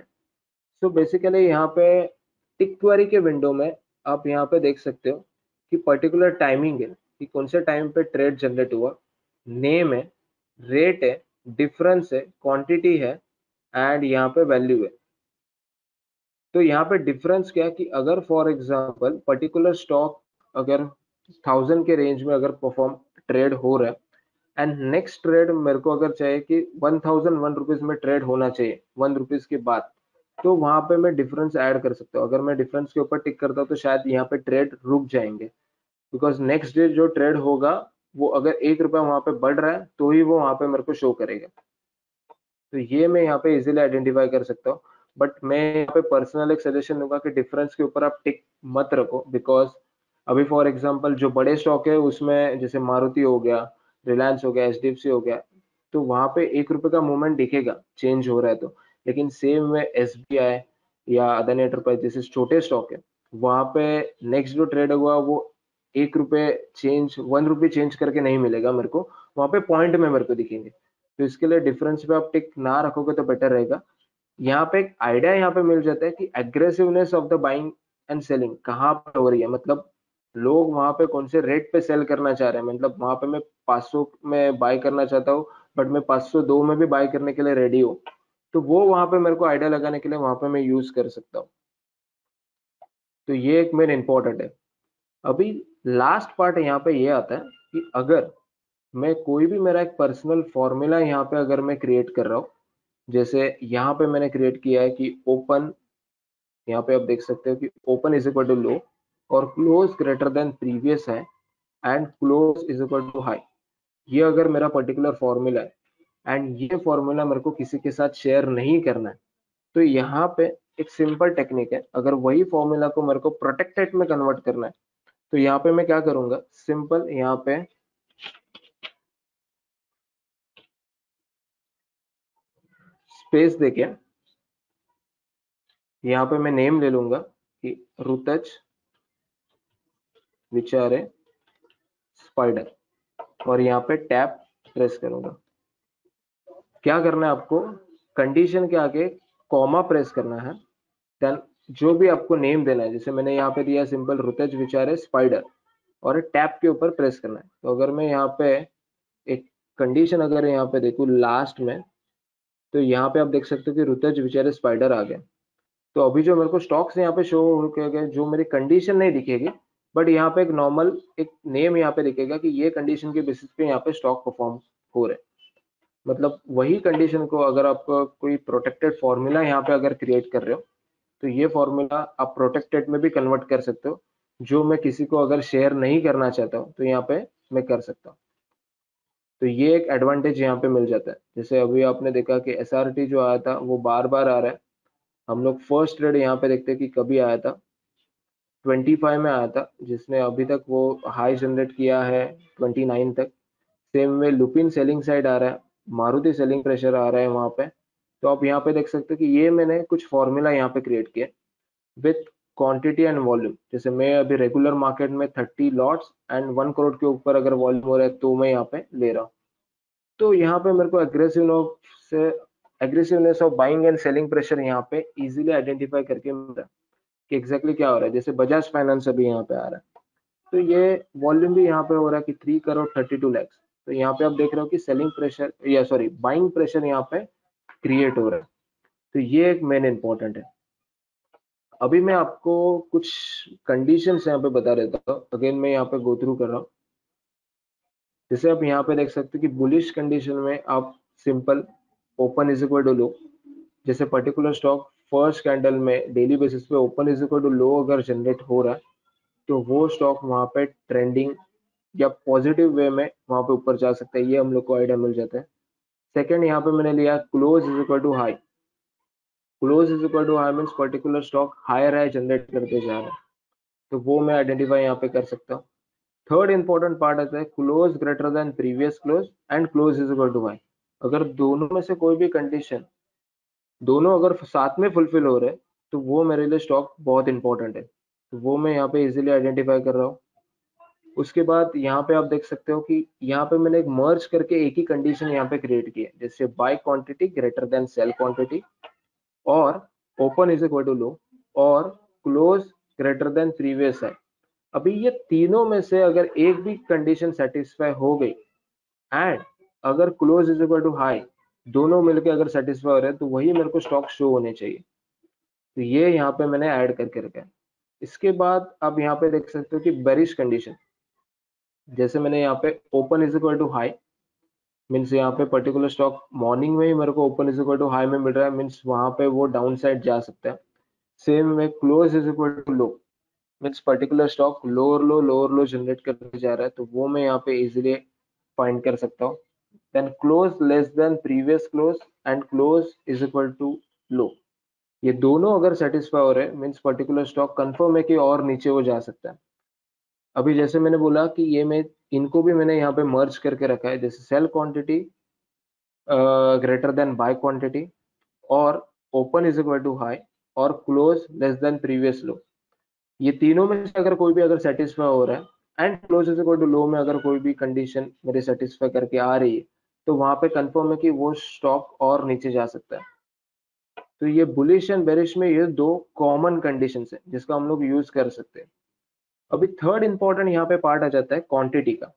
सो बेसिकली यहाँ पे टिक क्वेरी के विंडो में आप यहाँ पे देख सकते हो कि पर्टिकुलर टाइमिंग है कि कौन से टाइम पे ट्रेड जनरेट हुआ, नेम है, रेट है, डिफरेंस है, क्वांटिटी है एंड यहाँ पे वैल्यू है। तो यहाँ पे डिफरेंस क्या है कि अगर फॉर एग्जांपल पर्टिकुलर स्टॉक अगर 1000 के रेंज में अगर परफॉर्म ट्रेड हो रहा है एंड नेक्स्ट ट्रेड मेरे को अगर चाहिए कि 1001 रुपीज में ट्रेड होना चाहिए 1 रुपीज के बाद, तो वहां पे मैं डिफरेंस ऐड कर सकता हूँ। अगर मैं डिफरेंस के ऊपर टिक करता हूँ तो शायद यहाँ पे ट्रेड रुक जाएंगे, बिकॉज नेक्स्ट डे जो ट्रेड होगा वो अगर 1 रुपया वहां पे बढ़ रहा है तो ही वो वहां पे मेरे को शो करेगा। तो ये मैं यहाँ पे इजीली आइडेंटिफाई कर सकता हूँ। बट मैं यहाँ पे पर्सनल एक सजेशन दूंगा कि डिफरेंस के ऊपर आप टिक मत रखो, बिकॉज अभी फॉर एग्जांपल जो बड़े स्टॉक है उसमें जैसे मारुति हो गया, रिलायंस हो गया, एचडीएफसी हो गया, तो वहां पे 1 रुपए का मूवमेंट दिखेगा चेंज हो रहा है तो। लेकिन सेम में एसबीआई या अदानी एंटरप्राइज जैसे छोटे स्टॉक है, वहां पे नेक्स्ट जो ट्रेड होगा वो 1 रुपए चेंज, 1 रुपी चेंज करके नहीं मिलेगा मेरे को, वहां पे पॉइंट में मेरे को दिखेंगे। तो इसके लिए डिफरेंस पे आप टिक ना रखोगे तो बेटर रहेगा। यहाँ पे एक आइडिया यहाँ पे मिल जाता है कि aggressiveness of the buying and selling कहाँ पे हो रही है, मतलब लोग वहां पे कौन से रेट पे सेल करना चाह रहे हैं। मतलब वहां पे मैं 500 में बाय करना चाहता हूँ, बट मैं 502 में भी बाय करने के लिए रेडी हूँ, तो वो वहां पे मेरे को आइडिया लगाने के लिए वहां पे मैं यूज कर सकता हूँ। तो ये एक मेन इंपॉर्टेंट है। अभी लास्ट पार्ट यहाँ पे ये आता है कि अगर मैं कोई भी मेरा एक पर्सनल फॉर्मूला यहाँ पे अगर मैं क्रिएट कर रहा हूँ, जैसे यहाँ पे मैंने क्रिएट किया है कि ओपन, यहाँ पे आप देख सकते हो कि open is equal to low और क्लोज ग्रेटर देन प्रीवियस है and close is equal to high. ये अगर मेरा पर्टिकुलर फॉर्मूला है एंड ये फॉर्मूला मेरे को किसी के साथ शेयर नहीं करना है, तो यहाँ पे एक सिंपल टेक्निक है। अगर वही फॉर्मूला को मेरे को प्रोटेक्टेड में कन्वर्ट करना है, तो यहाँ पे मैं क्या करूंगा, सिंपल यहाँ पे स्पेस देके यहाँ पे मैं नेम ले लूंगा कि रुतज विचारे स्पाइडर, और यहाँ पे टैप प्रेस करूंगा। क्या करना है आपको, कंडीशन के आगे कॉमा प्रेस करना है, देन जो भी आपको नेम देना है, जैसे मैंने यहाँ पे दिया सिंपल रुतज विचारे स्पाइडर, और टैप के ऊपर प्रेस करना है। तो अगर मैं यहाँ पे एक कंडीशन अगर यहाँ पे देखूँ लास्ट में, तो यहाँ पे आप देख सकते हो कि रुतज विचारे स्पाइडर आ गए। तो अभी जो मेरे को स्टॉक्स यहाँ पे शो होके जो मेरी कंडीशन नहीं दिखेगी, बट यहाँ पे एक नॉर्मल एक नेम यहाँ पे दिखेगा कि ये कंडीशन के बेसिस पे यहाँ पे स्टॉक परफॉर्म हो रहे हैं। मतलब वही कंडीशन को अगर आप कोई प्रोटेक्टेड फॉर्मूला यहाँ पे अगर क्रिएट कर रहे हो, तो ये फॉर्मूला आप प्रोटेक्टेड में भी कन्वर्ट कर सकते हो, जो मैं किसी को अगर शेयर नहीं करना चाहता हूँ तो यहाँ पे मैं कर सकता हूँ। तो ये एक एडवांटेज यहाँ पे मिल जाता है। जैसे अभी आपने देखा कि एसआरटी जो आया था वो बार बार आ रहा है। हम लोग फर्स्ट ट्रेड यहाँ पे देखते हैं कि कभी आया था, 25 में आया था, जिसने अभी तक वो हाई जनरेट किया है 29 तक। सेम में लुपिन सेलिंग साइड आ रहा है, मारुति सेलिंग प्रेशर आ रहा है वहां पे। तो आप यहाँ पे देख सकते हो कि ये मैंने कुछ फॉर्मूला यहाँ पे क्रिएट किया विथ क्वांटिटी एंड वॉल्यूम। जैसे मैं अभी रेगुलर मार्केट में 30 लॉट्स एंड 1 करोड़ के ऊपर अगर वॉल्यूम हो रहा है तो मैं यहाँ पे ले रहा हूँ। तो यहाँ पे मेरे को aggressiveness of buying and selling pressure यहाँ पे इजीली आइडेंटिफाई करके मिल रहा है कि एग्जैक्टली क्या हो रहा है। जैसे बजाज फाइनेंस अभी यहाँ पे आ रहा है, तो ये वॉल्यूम भी यहाँ पे हो रहा है कि 3 करोड़ 32 लैक्स। तो यहाँ पे आप देख रहे हो कि सेलिंग प्रेशर या सॉरी बाइंग प्रेशर यहाँ पे क्रिएट हो रहा है। तो ये एक मेन इंपॉर्टेंट है। अभी मैं आपको कुछ कंडीशंस यहाँ पे बता देता हूँ, अगेन मैं यहाँ पे गो थ्रू कर रहा हूँ। जैसे आप यहाँ पे देख सकते हो कि बुलिश कंडीशन में आप simple open is equal to low, जैसे पर्टिकुलर स्टॉक फर्स्ट कैंडल में डेली बेसिस पे open is equal to low अगर जनरेट हो रहा है, तो वो स्टॉक वहां पे ट्रेंडिंग या पॉजिटिव वे में वहां पे ऊपर जा सकता है। ये हम लोग को आइडिया मिल जाता है। सेकंड यहाँ पे मैंने लिया close is equal to high. Close is equal to high means particular stock higher high generate करते जा रहा है, तो वो मैं आइडेंटिफाई यहाँ पे कर सकता हूँ। थर्ड इंपॉर्टेंट पार्ट आता है close greater than previous close and close is equal to high. अगर दोनों में से कोई भी कंडीशन, दोनों अगर साथ में फुलफिल हो रहे हैं, तो वो मेरे लिए स्टॉक बहुत इंपॉर्टेंट है। तो वो मैं यहाँ पे इजीली आइडेंटिफाई कर रहा हूँ। उसके बाद यहाँ पे आप देख सकते हो कि यहाँ पे मैंने एक मर्ज करके एक ही कंडीशन यहाँ पे क्रिएट की है, जैसे buy quantity greater than sell quantity और open is equal to low और क्लोज ग्रेटर देन प्रीवियस है। अभी ये तीनों में से अगर एक भी कंडीशन सेटिस्फाई हो गई एंड अगर close is equal to high, दोनों मिलकर अगर सेटिस्फाई हो रहे हैं, तो वही मेरे को स्टॉक शो होने चाहिए। तो ये यहाँ पे मैंने ऐड करके रखा है। इसके बाद आप यहाँ पे देख सकते हो कि बेरिश कंडीशन, जैसे मैंने यहाँ पे open is equal to high means यहाँ पे पर्टिकुलर स्टॉक मॉर्निंग में ही मेरे को open is equal to high में मिल रहा है, मीन्स वहां पे वो डाउन साइड जा सकता है। सेम में close is equal to low means particular stock lower low generate करके जा रहा है, तो वो मैं यहाँ पे इजीली फाइंड कर सकता हूँ। Then close less than previous close and close is equal to low, ये दोनों अगर सेटिस्फाई हो रहे मीन्स पर्टिकुलर स्टॉक कंफर्म है कि और नीचे वो जा सकता है। अभी जैसे मैंने बोला कि ये मैं इनको भी मैंने यहाँ पे मर्ज करके रखा है, जैसे sell quantity greater than buy quantity, और open is equal to high, और close less than previous low. ये तीनों में से अगर कोई भी अगर सेटिस्फाई हो रहा है and close is equal to low में अगर कोई भी कंडीशन मेरे सेटिस्फाई करके आ रही है, तो वहां पे कंफर्म है कि वो स्टॉक और नीचे जा सकता है। तो ये बुलिश एंड बेरिश में ये दो कॉमन कंडीशन है जिसका हम लोग यूज कर सकते हैं। अभी थर्ड इंपॉर्टेंट यहाँ पे पार्ट आ जाता है क्वांटिटी का।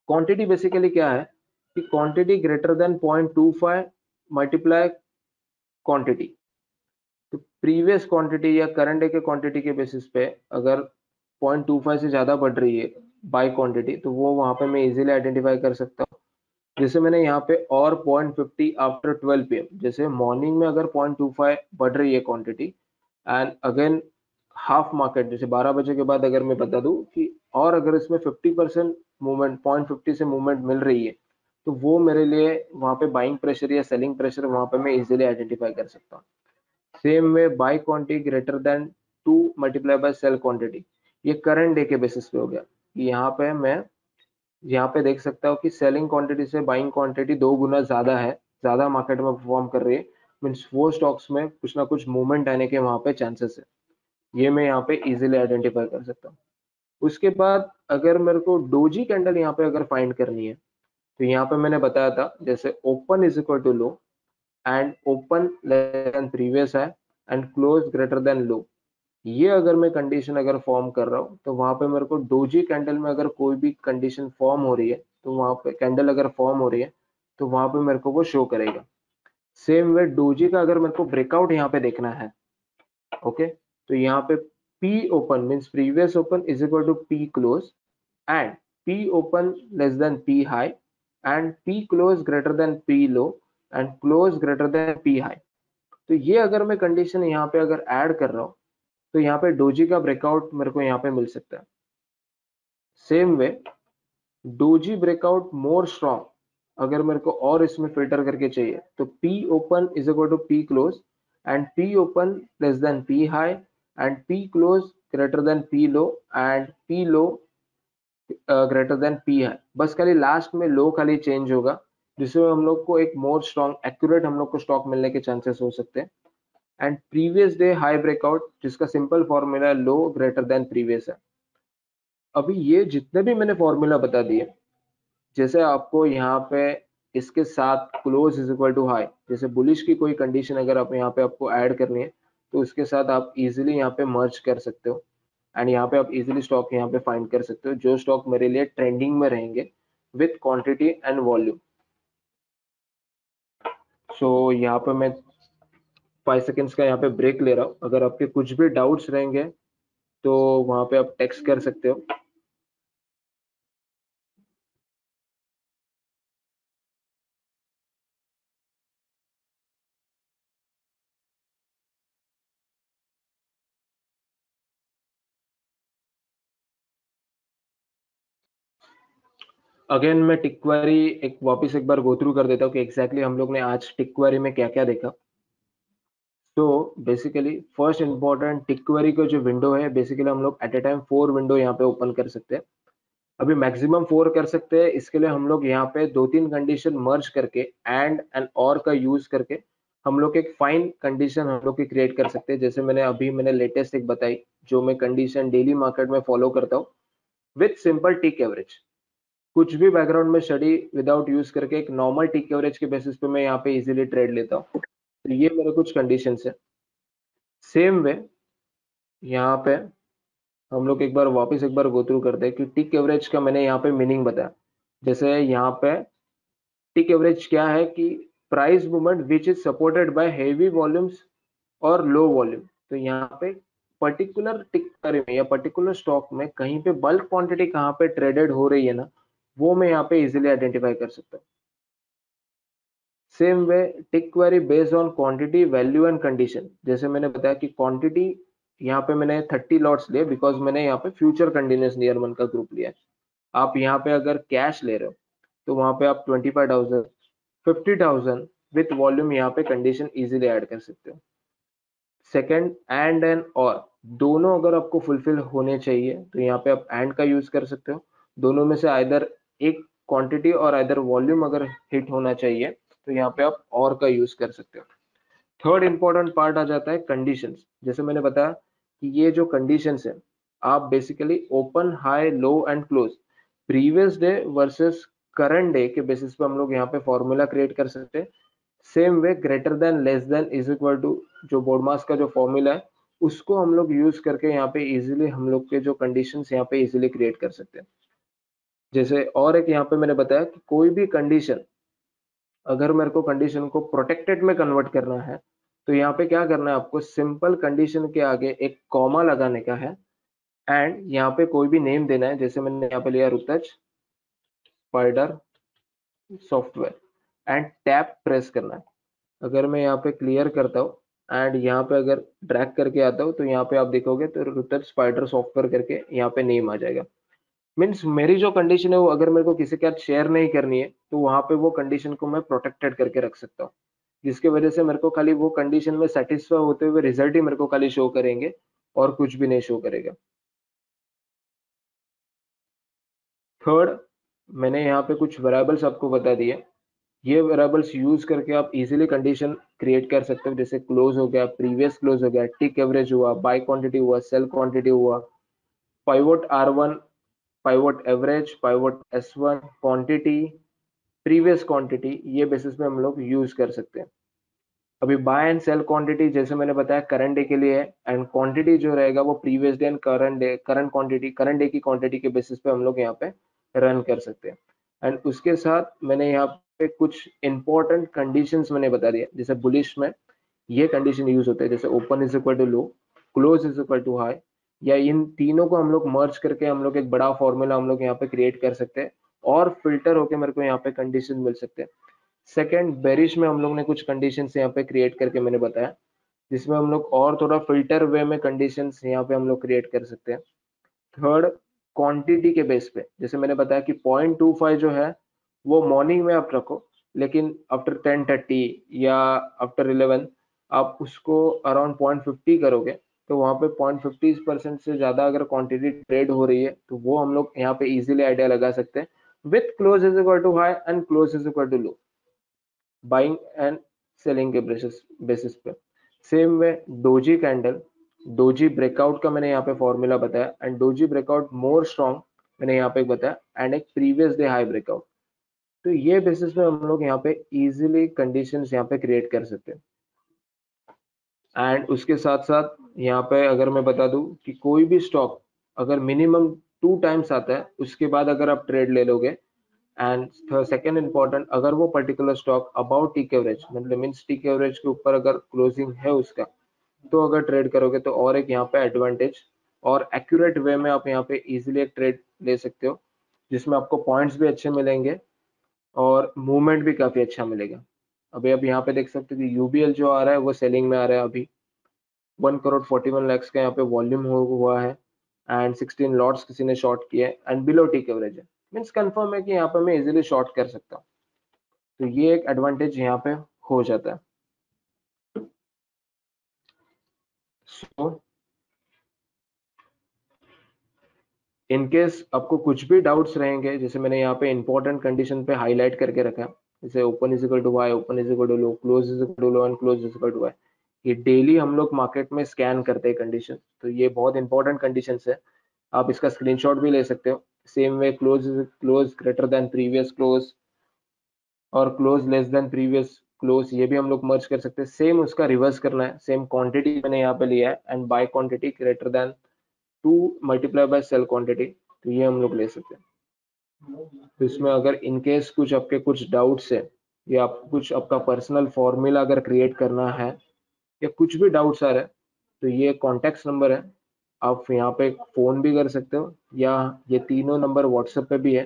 क्वांटिटी बेसिकली क्या है कि quantity greater then 0.25 multiply quantity. तो प्रीवियस क्वांटिटी या करंट डे के क्वांटिटी के बेसिस पे अगर 0.25 से ज्यादा बढ़ रही है बाय क्वांटिटी, तो वो वहां पे मैं इजीली आइडेंटिफाई कर सकता हूँ। जैसे मैंने यहाँ पे और 0.50 आफ्टर 12 पीएम, जैसे मॉर्निंग में अगर 0.25 बढ़ रही है quantity and again half market जैसे 12 बजे के बाद अगर मैं बता दूं कि और अगर इसमें 50% मूवमेंट 0.50 से मूवमेंट मिल रही है, तो वो मेरे लिए वहां पे बाइंग प्रेशर या सेलिंग प्रेशर वहां पे मैं इजीली आइडेंटिफाई कर सकता हूँ। Same way buy quantity greater than 2 multiply by sell quantity, ये करंट डे के बेसिस पे हो गया कि यहाँ पे मैं यहाँ पे देख सकता हूँ कि सेलिंग क्वांटिटी से बाइंग क्वांटिटी 2 गुना ज्यादा है, ज्यादा मार्केट में परफॉर्म कर रही है, मीन्स वो स्टॉक्स में कुछ ना कुछ मूवमेंट आने के वहां पे चांसेस है। ये मैं यहाँ पे इजीली आइडेंटिफाई कर सकता हूँ। उसके बाद अगर मेरे को डोजी कैंडल यहाँ पे अगर फाइंड करनी है, तो यहाँ पे मैंने बताया था जैसे open is equal to low and open less than previous है and close greater than low, ये अगर मैं कंडीशन अगर फॉर्म कर रहा हूँ, तो वहां पे मेरे को डोजी कैंडल में अगर कोई भी कंडीशन फॉर्म हो रही है, तो वहां पे कैंडल अगर फॉर्म हो रही है, तो वहां पे मेरे को वो शो करेगा। सेम वे डोजी का अगर मेरे को ब्रेकआउट यहाँ पे देखना है, ओके, तो यहाँ पे P open means previous open is equal to P close and P open less than P high and P close greater than P low and close greater than P high. तो ये अगर मैं कंडीशन यहाँ पे अगर ऐड कर रहा हूँ, तो यहाँ पे डोजी का ब्रेकआउट मेरे को यहाँ पे मिल सकता है। Same way doji breakout more strong अगर मेरे को और इसमें फिल्टर करके चाहिए, तो P open is equal to P close and P open less than P high and P close greater than P low and P low greater than P high. बस खाली लास्ट में लो खाली चेंज होगा, जिसमें हम लोग को एक मोर स्ट्रॉन्ग एक्यूरेट हम लोग को स्टॉक मिलने के चांसेस हो सकते हैं। And previous day high breakout जिसका सिंपल फॉर्मूला लो ग्रेटर देन प्रीवियस है। अभी ये जितने भी मैंने फॉर्मूला बता दिए, जैसे आपको यहाँ पे इसके साथ close is equal to high, जैसे बुलिश की कोई कंडीशन अगर आप यहाँ पे आपको ऐड करनी है, तो उसके साथ आप इजीली यहाँ पे मर्ज कर सकते हो एंड यहाँ पे आप इजीली स्टॉक यहाँ पे फाइंड कर सकते हो जो स्टॉक मेरे लिए ट्रेंडिंग में रहेंगे विथ क्वांटिटी एंड वॉल्यूम। सो यहाँ पे मैं 5 सेकेंड्स का यहाँ पे ब्रेक ले रहा हूँ, अगर आपके कुछ भी डाउट्स रहेंगे तो वहां पे आप टेक्स्ट कर सकते हो। अगेन मैं टिक क्वेरी एक वापस एक बार गो थ्रू कर देता हूँ कि एग्जैक्टली हम लोग ने आज टिक क्वेरी में क्या क्या देखा। तो बेसिकली फर्स्ट इंपॉर्टेंट टिक क्वेरी का जो विंडो है, बेसिकली हम लोग एट ए टाइम 4 विंडो यहाँ पे ओपन कर सकते हैं। अभी मैक्सिमम 4 कर सकते हैं, इसके लिए हम लोग यहाँ पे 2-3 कंडीशन मर्ज करके एंड और का यूज करके हम लोग एक फाइन कंडीशन हम लोग की क्रिएट कर सकते हैं। जैसे मैंने लेटेस्ट एक बताई जो मैं कंडीशन डेली मार्केट में फॉलो करता हूँ विथ सिंपल टिक एवरेज, कुछ भी बैकग्राउंड में स्टडी विदाउट यूज करके एक नॉर्मल टिक एवरेज के बेसिस पे मैं यहाँ पे इजीली ट्रेड लेता हूँ। तो ये मेरे कुछ कंडीशन है। सेम वे यहाँ पे हम लोग एक बार वापस एक बार गो थ्रू करते हैं कि टिक एवरेज का मैंने यहाँ पे मीनिंग बताया। जैसे यहाँ पे टिक एवरेज क्या है कि price movement which is supported by heavy volumes और लो वॉल्यूम। तो यहाँ पे पर्टिकुलर टिक में या पर्टिकुलर स्टॉक में कहीं पे बल्क क्वांटिटी कहाँ पे ट्रेडेड हो रही है ना, वो मैं यहाँ पे इजीली आइडेंटिफाई कर सकता हूँ। Same way tick query based on quantity value and condition, जैसे मैंने बताया कि क्वांटिटी यहाँ पे मैंने 30 लॉट्स लिए बिकॉज मैंने यहाँ पे फ्यूचर कंटिन्यूस नियर मन का ग्रुप लिया है। आप यहाँ पे अगर कैश ले रहे हो, तो वहां पे आप 25,000 50,000 विथ वॉल्यूम यहाँ पे कंडीशन इजीली ऐड कर सकते हो। सेकंड, एंड और दोनों अगर आपको फुलफिल होने चाहिए तो यहाँ पे आप एंड का यूज कर सकते हो। दोनों में से आइदर एक क्वांटिटी और आइदर वॉल्यूम अगर हिट होना चाहिए तो यहाँ पे आप और का यूज कर सकते हो। थर्ड इंपॉर्टेंट पार्ट आ जाता है कंडीशंस। जैसे मैंने बताया कि ये जो कंडीशंस है, आप basically open, high, low and close, previous day versus current day के बेसिस पे हम लोग यहाँ पे फॉर्मूला क्रिएट कर सकते हैं। Same way greater than, less than, is equal to, जो बोडमास का जो फॉर्मूला है उसको हम लोग यूज करके यहाँ पे इजीली हम लोग के जो कंडीशंस यहाँ पे इजीली क्रिएट कर सकते हैं। जैसे और एक यहाँ पे मैंने बताया कि कोई भी कंडीशन, अगर मेरे को कंडीशन को प्रोटेक्टेड में कन्वर्ट करना है तो यहाँ पे क्या करना है, आपको सिंपल कंडीशन के आगे एक कॉमा लगाने का है एंड यहाँ पे कोई भी नेम देना है। जैसे मैंने यहाँ पे लिया रुतज spider software and tab press करना है। अगर मैं यहाँ पे क्लियर करता हूँ एंड यहाँ पे अगर ड्रैग करके आता हूँ तो यहाँ पे आप देखोगे तो रुतज स्पाइडर सॉफ्टवेयर करके यहाँ पे नेम आ जाएगा। मीन्स मेरी जो कंडीशन है वो अगर मेरे को किसी के साथ शेयर नहीं करनी है तो वहां पे वो कंडीशन को मैं प्रोटेक्टेड करके रख सकता हूँ, जिसकी वजह से मेरे को खाली वो कंडीशन में सेटिस्फाई होते हुए रिजल्ट ही मेरे को खाली शो करेंगे और कुछ भी नहीं शो करेगा। थर्ड, मैंने यहाँ पे कुछ वेरिएबल्स आपको बता दिए। ये वेरिएबल्स यूज करके आप इजीली कंडीशन क्रिएट कर सकते हो। जैसे क्लोज हो गया, प्रीवियस क्लोज हो गया, टिक एवरेज हुआ, बाय क्वांटिटी हुआ, सेल क्वांटिटी हुआ, pivot R1, pivot average, pivot S1, quantity, previous quantity, ये बेसिस पे हम लोग यूज कर सकते हैं। अभी बाय एंड सेल क्वांटिटी जैसे मैंने बताया करंट डे के लिए है एंड क्वांटिटी जो रहेगा वो previous day and current day, current day की क्वांटिटी के बेसिस पे हम लोग यहाँ पे रन कर सकते हैं। एंड उसके साथ मैंने यहाँ पे कुछ इंपॉर्टेंट कंडीशंस मैंने बता दिया। जैसे बुलिश में ये कंडीशन यूज होते हैं, जैसे open is equal to low, close is equal to high, या इन तीनों को हम लोग मर्ज करके हम लोग एक बड़ा फॉर्मूला हम लोग यहाँ पे क्रिएट कर सकते हैं और फिल्टर होके मेरे को यहाँ पे कंडीशन मिल सकते हैं। सेकंड, बेरिश में हम लोग ने कुछ कंडीशंस यहाँ पे क्रिएट करके मैंने बताया, जिसमें हम लोग और थोड़ा फिल्टर वे में कंडीशंस यहाँ पे हम लोग क्रिएट कर सकते हैं। थर्ड, क्वांटिटी के बेस पे जैसे मैंने बताया कि 0.25 जो है वो मॉर्निंग में आप रखो, लेकिन आफ्टर 10:30 या आफ्टर 11 आप उसको अराउंड 0.50 करोगे तो वहां पे 0.50% से ज्यादा अगर क्वांटिटी ट्रेड हो रही है तो वो हम लोग यहाँ पे इजीली आइडिया लगा सकते हैं with close is equal to high and close is equal to low, buying and selling के बेसिस पे। Same way doji candle, doji breakout का मैंने यहाँ पे फॉर्मूला बताया and doji breakout more strong मैंने यहाँ पे बताया एंड एक प्रीवियस डे हाई ब्रेकआउट। तो ये बेसिस पे हम लोग यहाँ पे इजीली कंडीशंस यहाँ पे क्रिएट कर सकते हैं। एंड उसके साथ साथ यहाँ पे अगर मैं बता दूं कि कोई भी स्टॉक अगर मिनिमम 2 टाइम्स आता है उसके बाद अगर आप ट्रेड ले लोगे एंड सेकेंड इम्पोर्टेंट, अगर वो particular talk about tick average मतलब मीन्स टिक एवरेज के ऊपर अगर क्लोजिंग है उसका तो अगर ट्रेड करोगे तो और एक यहाँ पे एडवांटेज और एक्यूरेट वे में आप यहाँ पे इजीली एक ट्रेड ले सकते हो, जिसमें आपको पॉइंट्स भी अच्छे मिलेंगे और मूवमेंट भी काफी अच्छा मिलेगा। अभी आप यहाँ पे देख सकते हो कि यूबीएल जो आ रहा है वो सेलिंग में आ रहा है। अभी 1 करोड़ 41 लाख का यहाँ पे वॉल्यूम हुआ है एंड 16 लॉट्स किसी ने शॉर्ट किया है एंड बिलो टिक एवरेज है। मीन्स कंफर्म है कि यहाँ पे मैं इजीली शॉर्ट कर सकता हूँ। तो ये एक एडवांटेज यहाँ पे हो जाता है। सो इन केस आपको कुछ भी डाउट्स रहेंगे, जैसे मैंने यहाँ पे इंपॉर्टेंट कंडीशन पे हाईलाइट करके रखा, जैसे open is equal to high, open is equal to low, close is equal to low and close is equal to high, ये डेली हम लोग मार्केट में स्कैन करते हैं कंडीशन। तो ये बहुत इंपॉर्टेंट कंडीशन है, आप इसका स्क्रीनशॉट भी ले सकते हो। Same way close greater than previous close और close less than previous close, ये भी हम लोग मर्ज कर सकते हैं। सेम उसका रिवर्स करना है, सेम क्वांटिटी मैंने यहाँ पे लिया है and buy quantity greater than 2 multiply by sell quantity, तो ये हम लोग ले सकते हैं। तो इसमें अगर इनकेस कुछ आपके कुछ डाउट्स है या कुछ आपका पर्सनल फॉर्मूला अगर क्रिएट करना है या कुछ भी डाउट्स आ रहे हैं तो ये कॉन्टेक्ट नंबर है, आप यहाँ पे फोन भी कर सकते हो या ये तीनों नंबर व्हाट्सएप पे भी है,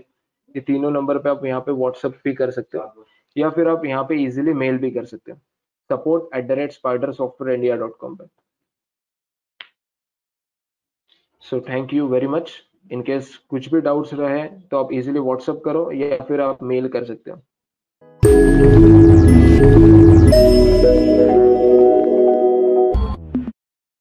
ये तीनों नंबर पे आप यहाँ पे व्हाट्सएप भी कर सकते हो या फिर आप यहाँ पे इजीली मेल भी कर सकते हो support@spidersoftwareindia.com पे। So thank you very much. In case कुछ भी डाउट्स रहे तो आप इजीली व्हाट्सअप करो या फिर आप मेल कर सकते हो।